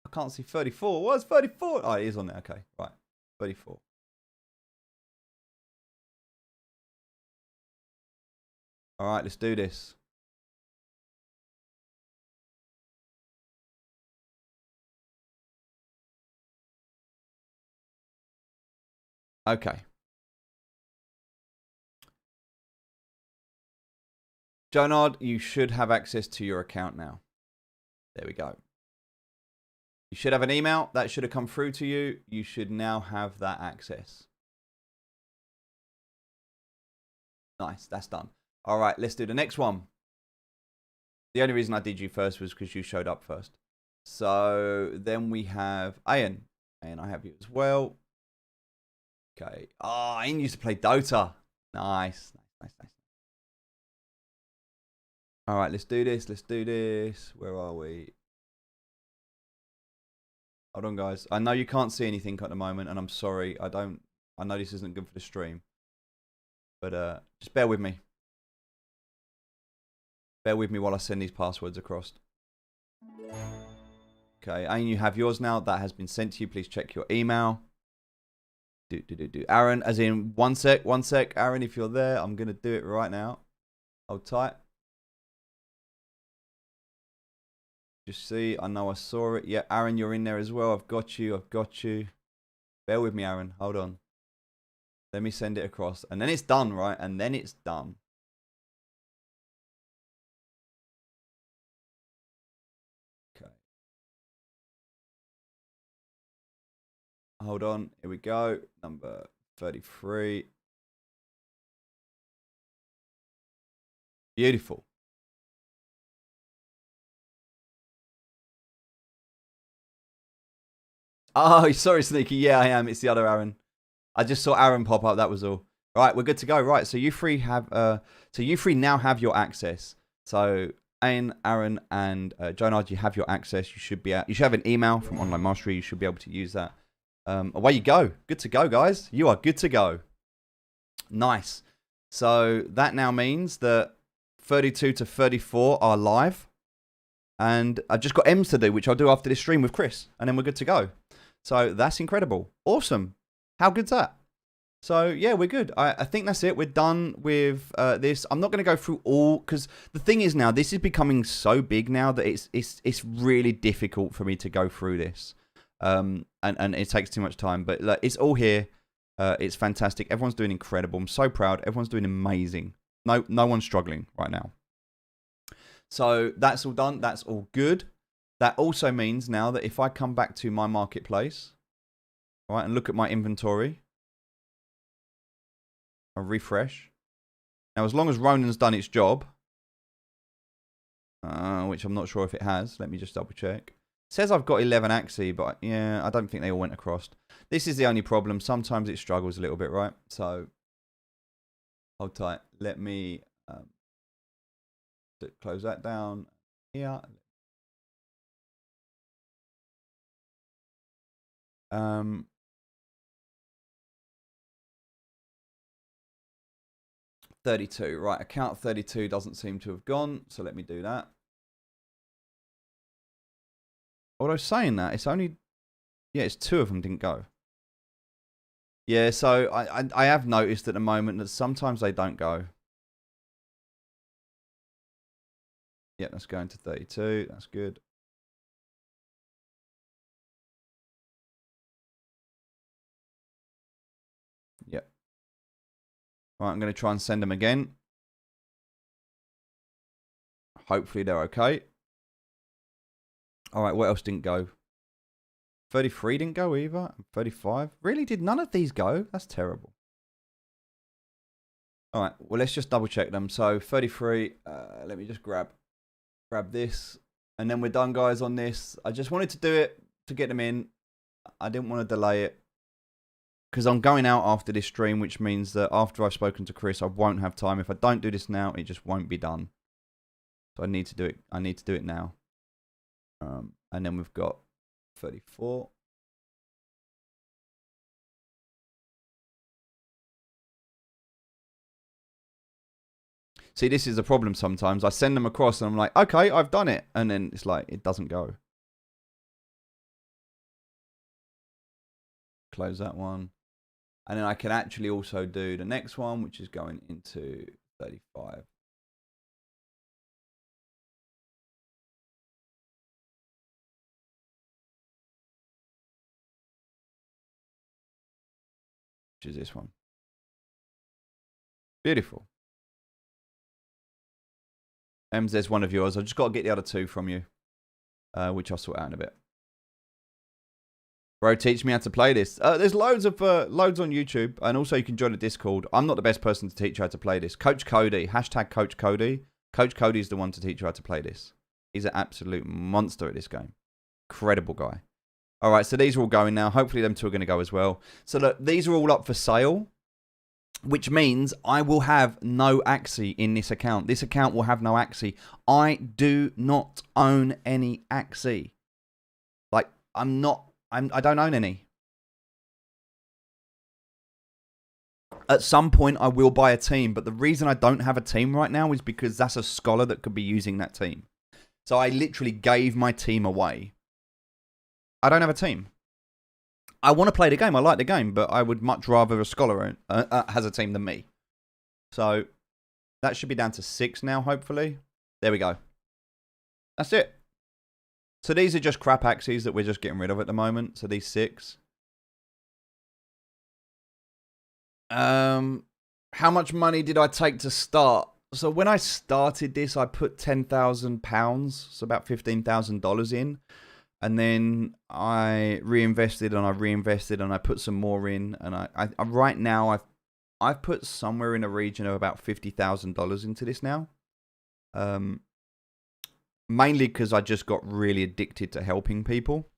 I can't see 34. What's 34? Oh, it is on there. Okay, right. 34. All right, let's do this. Okay. Jonard, you should have access to your account now. There we go. You should have an email. That should have come through to you. You should now have that access. Nice, that's done. All right, let's do the next one. The only reason I did you first was because you showed up first. So then we have Ian. And I have you as well. Okay. Oh, Ian used to play Dota. Nice. Nice. All right, let's do this. Let's do this. Where are we? Hold on, guys. I know you can't see anything at the moment, and I'm sorry. I know this isn't good for the stream. But just bear with me. Bear with me while I send these passwords across. Okay, Ian, you have yours now. That has been sent to you. Please check your email. Aaron, as in one sec. Aaron, if you're there, I'm going to do it right now. Hold tight. Just see, I know I saw it. Yeah, Aaron, you're in there as well. I've got you. Bear with me, Aaron. Hold on. Let me send it across. And then it's done, right? And then it's done. Okay. Hold on. Here we go. Number 33. Beautiful. Oh, sorry, Sneaky. Yeah, I am. It's the other Aaron. I just saw Aaron pop up. That was all. Right, we're good to go. Right, so you three now have your access. So Ian, Aaron, and Jonard, you have your access. You should have an email from Online Mastery. You should be able to use that. Away you go. Good to go, guys. You are good to go. Nice. So that now means that 32 to 34 are live. And I've just got M's to do, which I'll do after this stream with Chris. And then we're good to go. So that's incredible. Awesome. How good's that? So yeah, we're good. I think that's it. We're done with this. I'm not going to go through all, because the thing is now, this is becoming so big now that it's really difficult for me to go through this. And it takes too much time. But like, it's all here. It's fantastic. Everyone's doing incredible. I'm so proud. Everyone's doing amazing. No one's struggling right now. So that's all done. That's all good. That also means now that if I come back to my marketplace, all right, and look at my inventory, I'll refresh. Now, as long as Ronan's done its job, which I'm not sure if it has. Let me just double check. It says I've got 11 Axie, but yeah, I don't think they all went across. This is the only problem. Sometimes it struggles a little bit, right? So, hold tight. Let me close that down here. 32. Right, account 32 doesn't seem to have gone, so let me do that. Although saying that, it's only... Yeah, it's 2 of them didn't go. Yeah, so I have noticed at the moment that sometimes they don't go. Yeah, that's going to 32. That's good. Yep. Right, I'm going to try and send them again. Hopefully they're okay. All right, what else didn't go? 33 didn't go either. 35. Really? Did none of these go? That's terrible. All right, well, let's just double check them. So 33, let me just grab this. And then we're done, guys, on this. I just wanted to do it to get them in. I didn't want to delay it. Because I'm going out after this stream, which means that after I've spoken to Chris, I won't have time. If I don't do this now, it just won't be done. So I need to do it. I need to do it now. And then we've got 34. See, this is the problem sometimes. I send them across and I'm like, okay, I've done it. And then it's like, it doesn't go. Close that one. And then I can actually also do the next one, which is going into 35. Which is this one. Beautiful. there's one of yours. I've just got to get the other two from you, which I'll sort out in a bit. Bro, teach me how to play this. There's loads on YouTube, and also you can join the Discord. I'm not the best person to teach you how to play this. Coach Cody, hashtag Coach Cody. Coach Cody is the one to teach you how to play this. He's an absolute monster at this game. Incredible guy. All right, so these are all going now. Hopefully them two are going to go as well. So look, these are all up for sale, which means I will have no Axie in this account. This account will have no Axie. I do not own any Axie. Like, I don't own any. At some point, I will buy a team, but the reason I don't have a team right now is because that's a scholar that could be using that team. So I literally gave my team away. I don't have a team. I want to play the game. I like the game, but I would much rather a scholar has a team than me. So that should be down to 6 now, hopefully. There we go. That's it. So these are just crap Axies that we're just getting rid of at the moment. So these 6. How much money did I take to start? So when I started this, I put £10,000, so about $15,000 in. And then I reinvested and I put some more in. And I right now, I've put somewhere in the region of about $50,000 into this now. Mainly because I just got really addicted to helping people.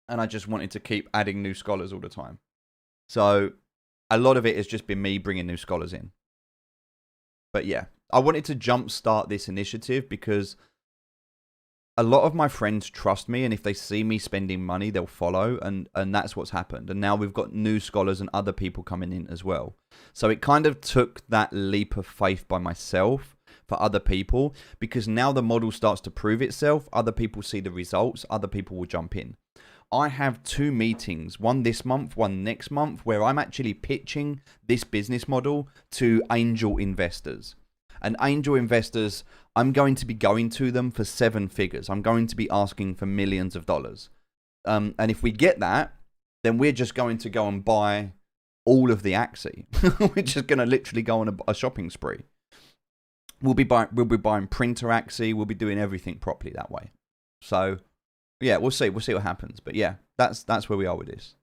And I just wanted to keep adding new scholars all the time. So a lot of it has just been me bringing new scholars in. But yeah, I wanted to jumpstart this initiative because a lot of my friends trust me, and if they see me spending money, they'll follow, and that's what's happened. And now we've got new scholars and other people coming in as well. So it kind of took that leap of faith by myself for other people, because now the model starts to prove itself. Other people see the results. Other people will jump in. I have 2 meetings, one this month, one next month, where I'm actually pitching this business model to angel investors. And angel investors, I'm going to be going to them for 7 figures. I'm going to be asking for millions of dollars. And if we get that, then we're just going to go and buy all of the Axie. We're just going to literally go on a shopping spree. We'll be buying printer Axie. We'll be doing everything properly that way. So yeah, we'll see. We'll see what happens. But yeah, that's where we are with this.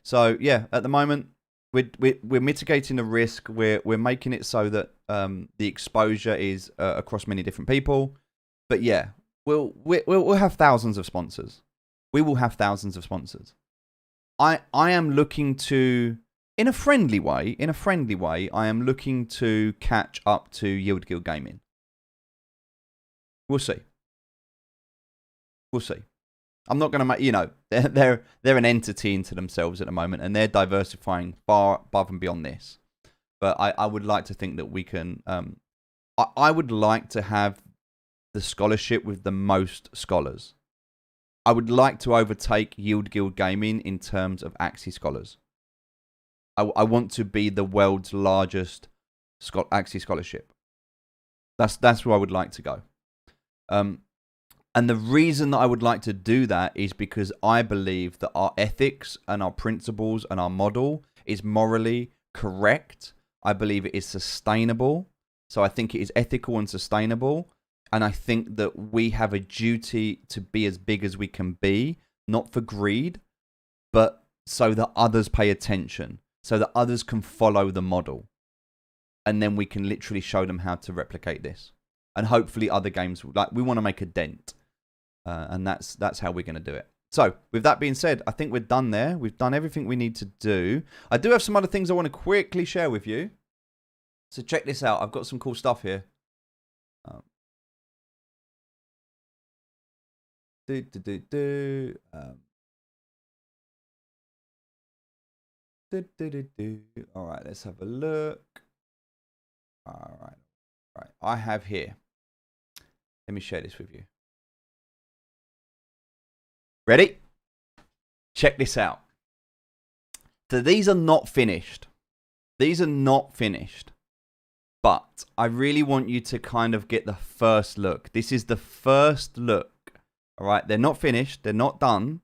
So yeah, at the moment, we're mitigating the risk. We're making it so that the exposure is across many different people. But yeah, we'll have thousands of sponsors. We will have thousands of sponsors. I am looking to, in a friendly way, I am looking to catch up to Yield Guild Gaming. We'll see. We'll see. I'm not going to make, they're an entity into themselves at the moment, and they're diversifying far above and beyond this. But I would like to think that we can, I would like to have the scholarship with the most scholars. I would like to overtake Yield Guild Gaming in terms of Axie scholars. I want to be the world's largest Axie scholarship. That's where I would like to go. And the reason that I would like to do that is because I believe that our ethics and our principles and our model is morally correct. I believe it is sustainable. So I think it is ethical and sustainable. And I think that we have a duty to be as big as we can be, not for greed, but so that others pay attention, so that others can follow the model. And then we can literally show them how to replicate this. And hopefully other games, like, we want to make a dent. And that's how we're going to do it. So, with that being said, I think we're done there. We've done everything we need to do. I do have some other things I want to quickly share with you. So, check this out. I've got some cool stuff here. All right, let's have a look. All right. I have here. Let me share this with you. Ready? Check this out. So these are not finished. These are not finished. But I really want you to kind of get the first look. This is the first look. All right, they're not finished. They're not done.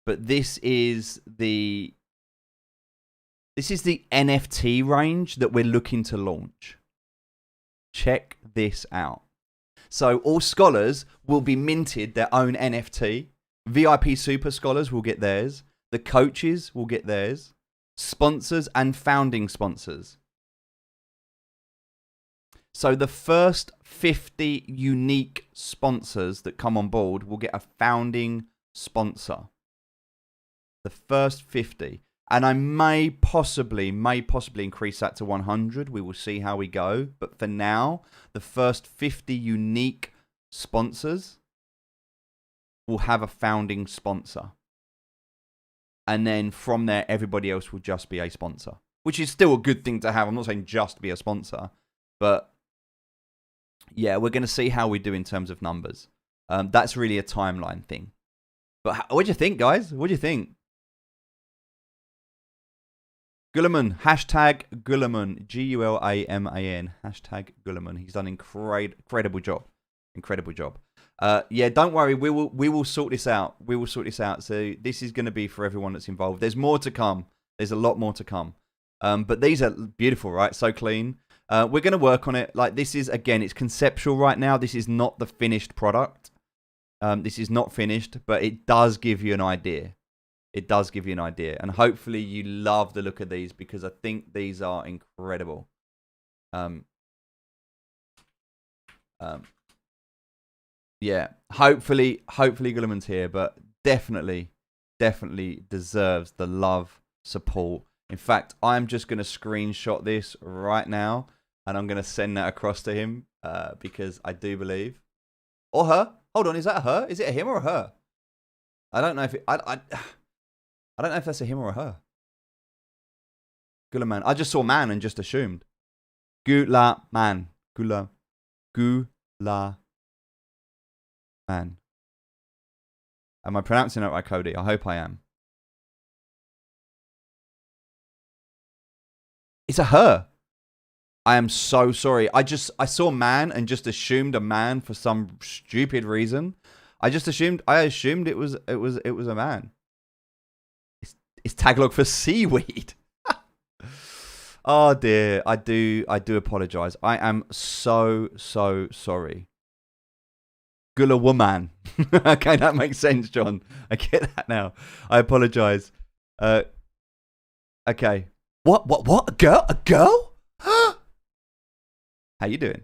But this is the NFT range that we're looking to launch. Check this out. So all scholars will be minted their own NFT. VIP super scholars will get theirs. The coaches will get theirs. Sponsors and founding sponsors. So the first 50 unique sponsors that come on board will get a founding sponsor. The first 50. And I may possibly increase that to 100. We will see how we go. But for now, the first 50 unique sponsors will have a founding sponsor. And then from there, everybody else will just be a sponsor. Which is still a good thing to have. I'm not saying just be a sponsor. But yeah, we're going to see how we do in terms of numbers. That's really a timeline thing. But what do you think, guys? What do you think? Gulaman, hashtag Gulaman, Gulaman, hashtag Gulaman. He's done incredible job. Incredible job. Yeah, don't worry. We will sort this out. We will sort this out. So this is going to be for everyone that's involved. There's more to come. There's a lot more to come. But these are beautiful, right? So clean. We're going to work on it. Like, this is, again, it's conceptual right now. This is not the finished product. This is not finished, but it does give you an idea. It does give you an idea. And hopefully you love the look of these, because I think these are incredible. Yeah, hopefully Gulliman's here, but definitely deserves the love, support. In fact, I'm just going to screenshot this right now, and I'm going to send that across to him, because I do believe. Or her. Hold on, is that a her? Is it a him or a her? I don't know if it... I don't know if that's a him or a her. Gula man. I just saw man and just assumed. Gula man. Gula man. Am I pronouncing it right, Cody? I hope I am. It's a her. I am so sorry. I saw man and just assumed a man for some stupid reason. I assumed it was a man. It's taglog for seaweed. Oh dear, I do apologize. I am so sorry. Gula woman. Okay, that makes sense, John. I get that now. I apologize. Okay. What? A girl? How you doing?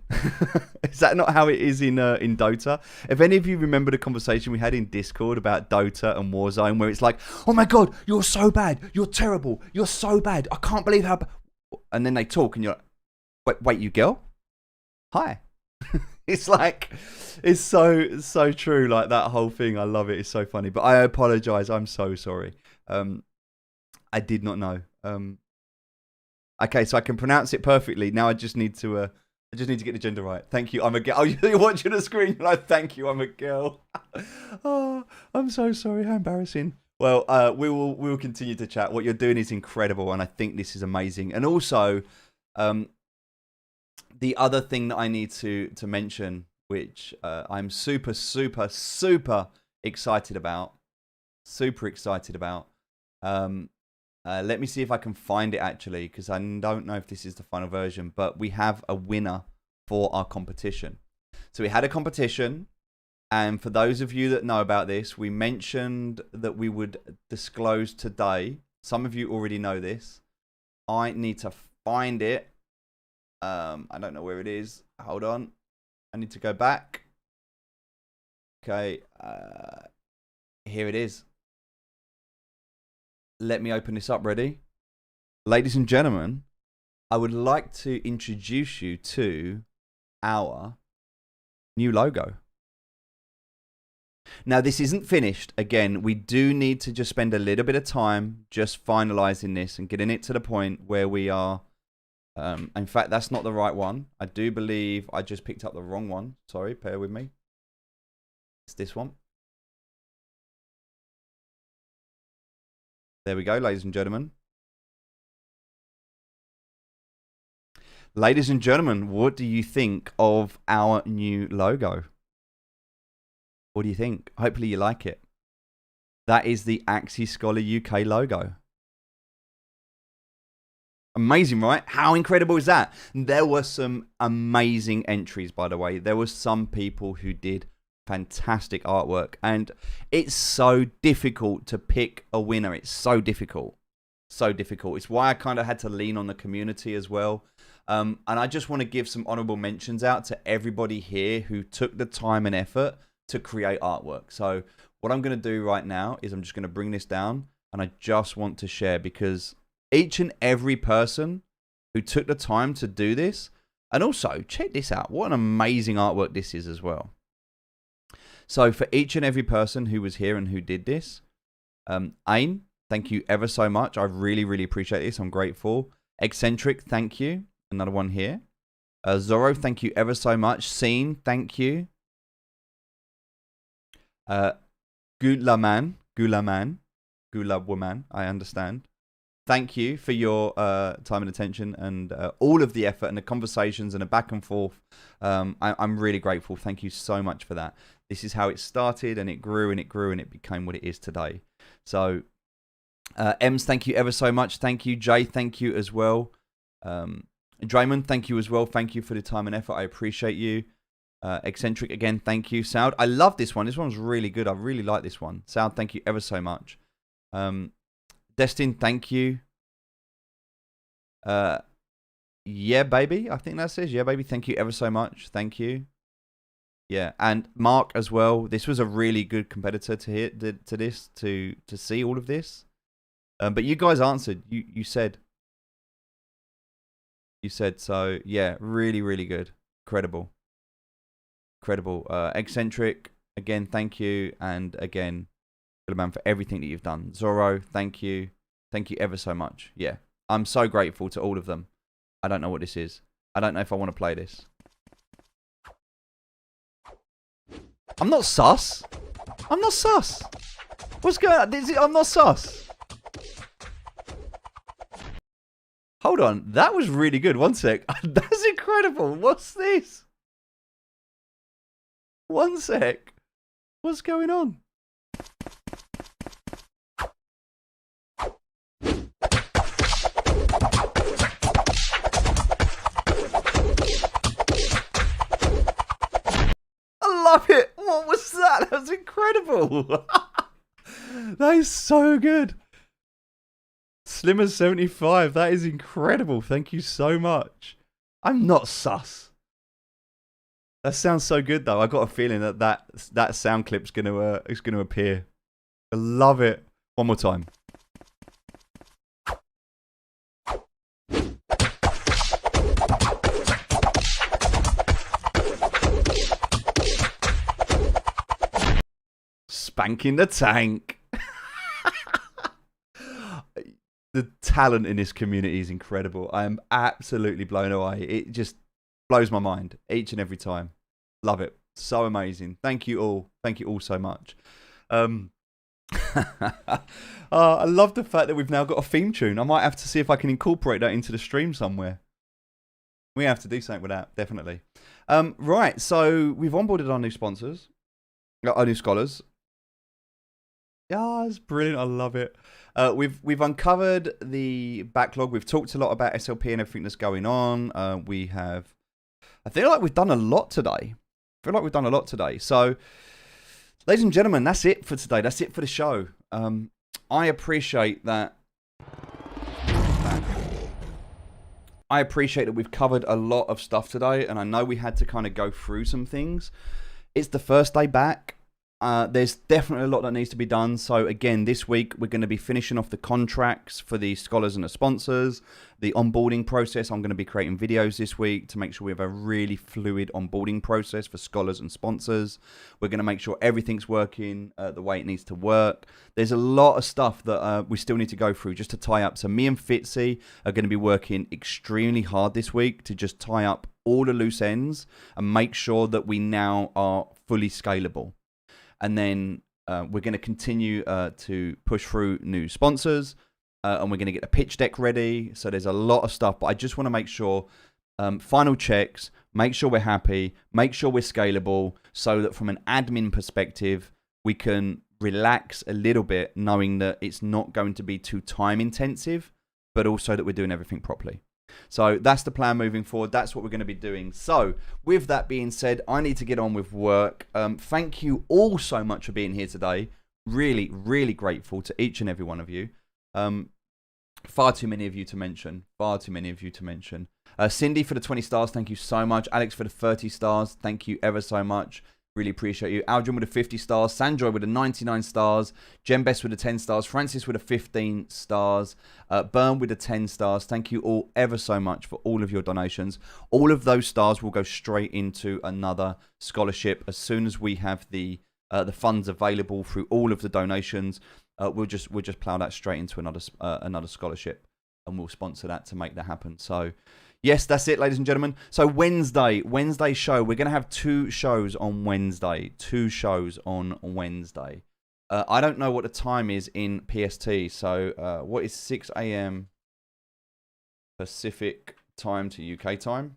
Is that not how it is in Dota? If any of you remember the conversation we had in Discord about Dota and Warzone, where it's like, oh my god, you're so bad, you're terrible, you're so bad, I can't believe how and then they talk and you're like, wait, you girl? Hi. It's like, it's so true, like that whole thing. I love it. It's so funny. But I apologize. I'm so sorry. I did not know. Okay, so I can pronounce it perfectly. Now I just need to get the gender right. Thank you. I'm a girl. Oh, you're watching the screen. You're like, thank you. I'm a girl. Oh, I'm so sorry. How embarrassing. Well, we will continue to chat. What you're doing is incredible, and I think this is amazing. And also, the other thing that I need to mention, which I'm super excited about, Let me see if I can find it actually, because I don't know if this is the final version, but we have a winner for our competition. So we had a competition, and for those of you that know about this, we mentioned that we would disclose today. Some of you already know this. I need to find it. I don't know where it is. Hold on. I need to go back. Okay. Here it is. Let me open this up. Ready? Ladies and gentlemen, I would like to introduce you to our new logo. Now, this isn't finished. Again, we do need to just spend a little bit of time just finalizing this and getting it to the point where we are. In fact, that's not the right one. I do believe I just picked up the wrong one. Sorry, bear with me. It's this one. There we go, ladies and gentlemen. Ladies and gentlemen, what do you think of our new logo? What do you think? Hopefully you like it. That is the Axie Scholar UK logo. Amazing, right? How incredible is that? There were some amazing entries, by the way. There were some people who did fantastic artwork, and it's so difficult to pick a winner. It's so difficult. So difficult. It's why I kind of had to lean on the community as well. And I just want to give some honorable mentions out to everybody here who took the time and effort to create artwork. So what I'm going to do right now is I'm just going to bring this down, and I just want to share, because each and every person who took the time to do this, and also check this out, what an amazing artwork this is as well. So for each and every person who was here and who did this, Ain, thank you ever so much. I really, really appreciate this. I'm grateful. Eccentric, thank you. Another one here. Zorro, thank you ever so much. Scene, thank you. Gula woman, I understand. Thank you for your time and attention, and all of the effort and the conversations and the back and forth. I'm really grateful. Thank you so much for that. This is how it started, and it grew and it grew, and it became what it is today. So, Ems, thank you ever so much. Thank you. Jay, thank you as well. Draymond, thank you as well. Thank you for the time and effort. I appreciate you. Eccentric, again, thank you. Sound, I love this one. This one's really good. I really like this one. Sound, thank you ever so much. Destin, thank you. Yeah, baby. I think that says, yeah, baby. Thank you ever so much. Thank you. Yeah, and Mark as well. This was a really good competitor to see all of this. But you guys answered. You said. You said so. Yeah, really, really good. Incredible. Eccentric, again, thank you. And again, good man for everything that you've done. Zorro, thank you. Thank you ever so much. Yeah, I'm so grateful to all of them. I don't know what this is. I don't know if I want to play this. I'm not sus. I'm not sus. What's going on? I'm not sus. Hold on. That was really good. One sec. That's incredible. What's this? One sec. What's going on? I love it. What was that? That was incredible. That is so good. Slimmer75. That is incredible. Thank you so much. I'm not sus. That sounds so good, though. I got a feeling that sound clip's gonna appear. I love it. One more time. Spanking the tank. The talent in this community is incredible. I am absolutely blown away. It just blows my mind each and every time. Love it. So amazing. Thank you all. Thank you all so much. I love the fact that we've now got a theme tune. I might have to see if I can incorporate that into the stream somewhere. We have to do something with that, definitely. Right, so we've onboarded our new sponsors, our new scholars. Yeah, it's brilliant. I love it. We've uncovered the backlog. We've talked a lot about SLP and everything that's going on. I feel like we've done a lot today. So, ladies and gentlemen, that's it for today. That's it for the show. I appreciate that. I appreciate that we've covered a lot of stuff today, and I know we had to kind of go through some things. It's the first day back. There's definitely a lot that needs to be done. So again, this week we're going to be finishing off the contracts for the scholars and the sponsors, the onboarding process. I'm going to be creating videos this week to make sure we have a really fluid onboarding process for scholars and sponsors. We're going to make sure everything's working the way it needs to work. There's a lot of stuff that we still need to go through just to tie up. So me and Fitzy are going to be working extremely hard this week to just tie up all the loose ends and make sure that we now are fully scalable. And then we're going to continue to push through new sponsors, and we're going to get the pitch deck ready. So there's a lot of stuff, but I just want to make sure, final checks, make sure we're happy, make sure we're scalable, so that from an admin perspective, we can relax a little bit, knowing that it's not going to be too time intensive, but also that we're doing everything properly. So that's the plan moving forward. That's what we're going to be doing. So with that being said, I need to get on with work. Thank you all so much for being here today. Really, really grateful to each and every one of you. Far too many of you to mention. Cindy for the 20 stars. Thank you so much. Alex for the 30 stars. Thank you ever so much. Really appreciate you. Aldrin with the 50 stars. Sandroy with the 99 stars. Jembest with the 10 stars. Francis with the 15 stars. Byrne with the 10 stars. Thank you all ever so much for all of your donations. All of those stars will go straight into another scholarship as soon as we have the funds available through all of the donations. We'll just plow that straight into another scholarship, and we'll sponsor that to make that happen. So. Yes, that's it, ladies and gentlemen. So Wednesday show. We're going to have 2 shows on Wednesday. I don't know what the time is in PST. So what is 6 a.m. Pacific time to UK time?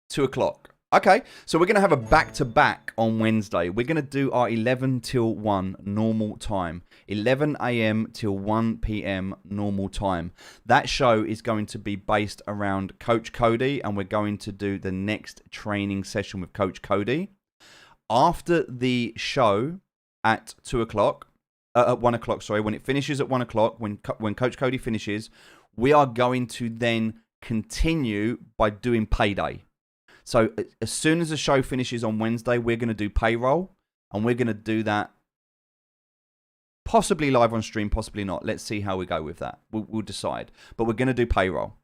2 o'clock. Okay, so we're going to have a back-to-back on Wednesday. We're going to do our 11 till 1 normal time. 11 a.m. till 1 p.m. normal time. That show is going to be based around Coach Cody, and we're going to do the next training session with Coach Cody. After the show at 2 o'clock, at 1 o'clock, sorry, when it finishes at 1 o'clock, when Coach Cody finishes, we are going to then continue by doing payday. So as soon as the show finishes on Wednesday, we're going to do payroll, and we're going to do that possibly live on stream, possibly not. Let's see how we go with that. We'll decide. But we're going to do payroll.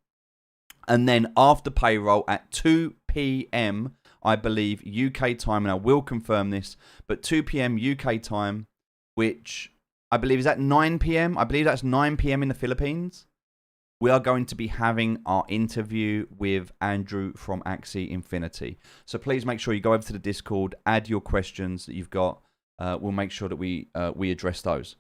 And then after payroll at 2 p.m., I believe, UK time, and I will confirm this, but 2 p.m. UK time, which I believe is at 9 p.m. I believe that's 9 p.m. in the Philippines. We are going to be having our interview with Andrew from Axie Infinity. So please make sure you go over to the Discord, add your questions that you've got. We'll make sure that we address those.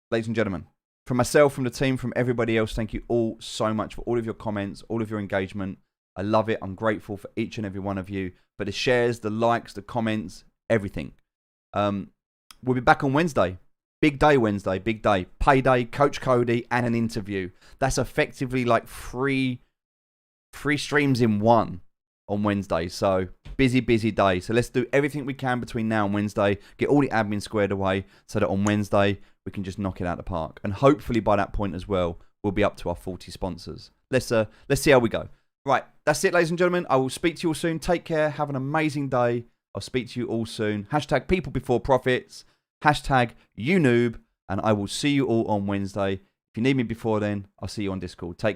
Ladies and gentlemen, from myself, from the team, from everybody else, thank you all so much for all of your comments, all of your engagement. I love it. I'm grateful for each and every one of you. But the shares, the likes, the comments, everything. We'll be back on Wednesday. Big day Wednesday, big day. Payday, Coach Cody, and an interview. That's effectively like three streams in one on Wednesday. So busy day. So let's do everything we can between now and Wednesday. Get all the admin squared away so that on Wednesday we can just knock it out of the park. And hopefully by that point as well, we'll be up to our 40 sponsors. Let's see how we go. Right, that's it, ladies and gentlemen. I will speak to you all soon. Take care. Have an amazing day. I'll speak to you all soon. Hashtag people before profits. Hashtag you noob. And I will see you all on Wednesday. If you need me before then, I'll see you on Discord. Take care.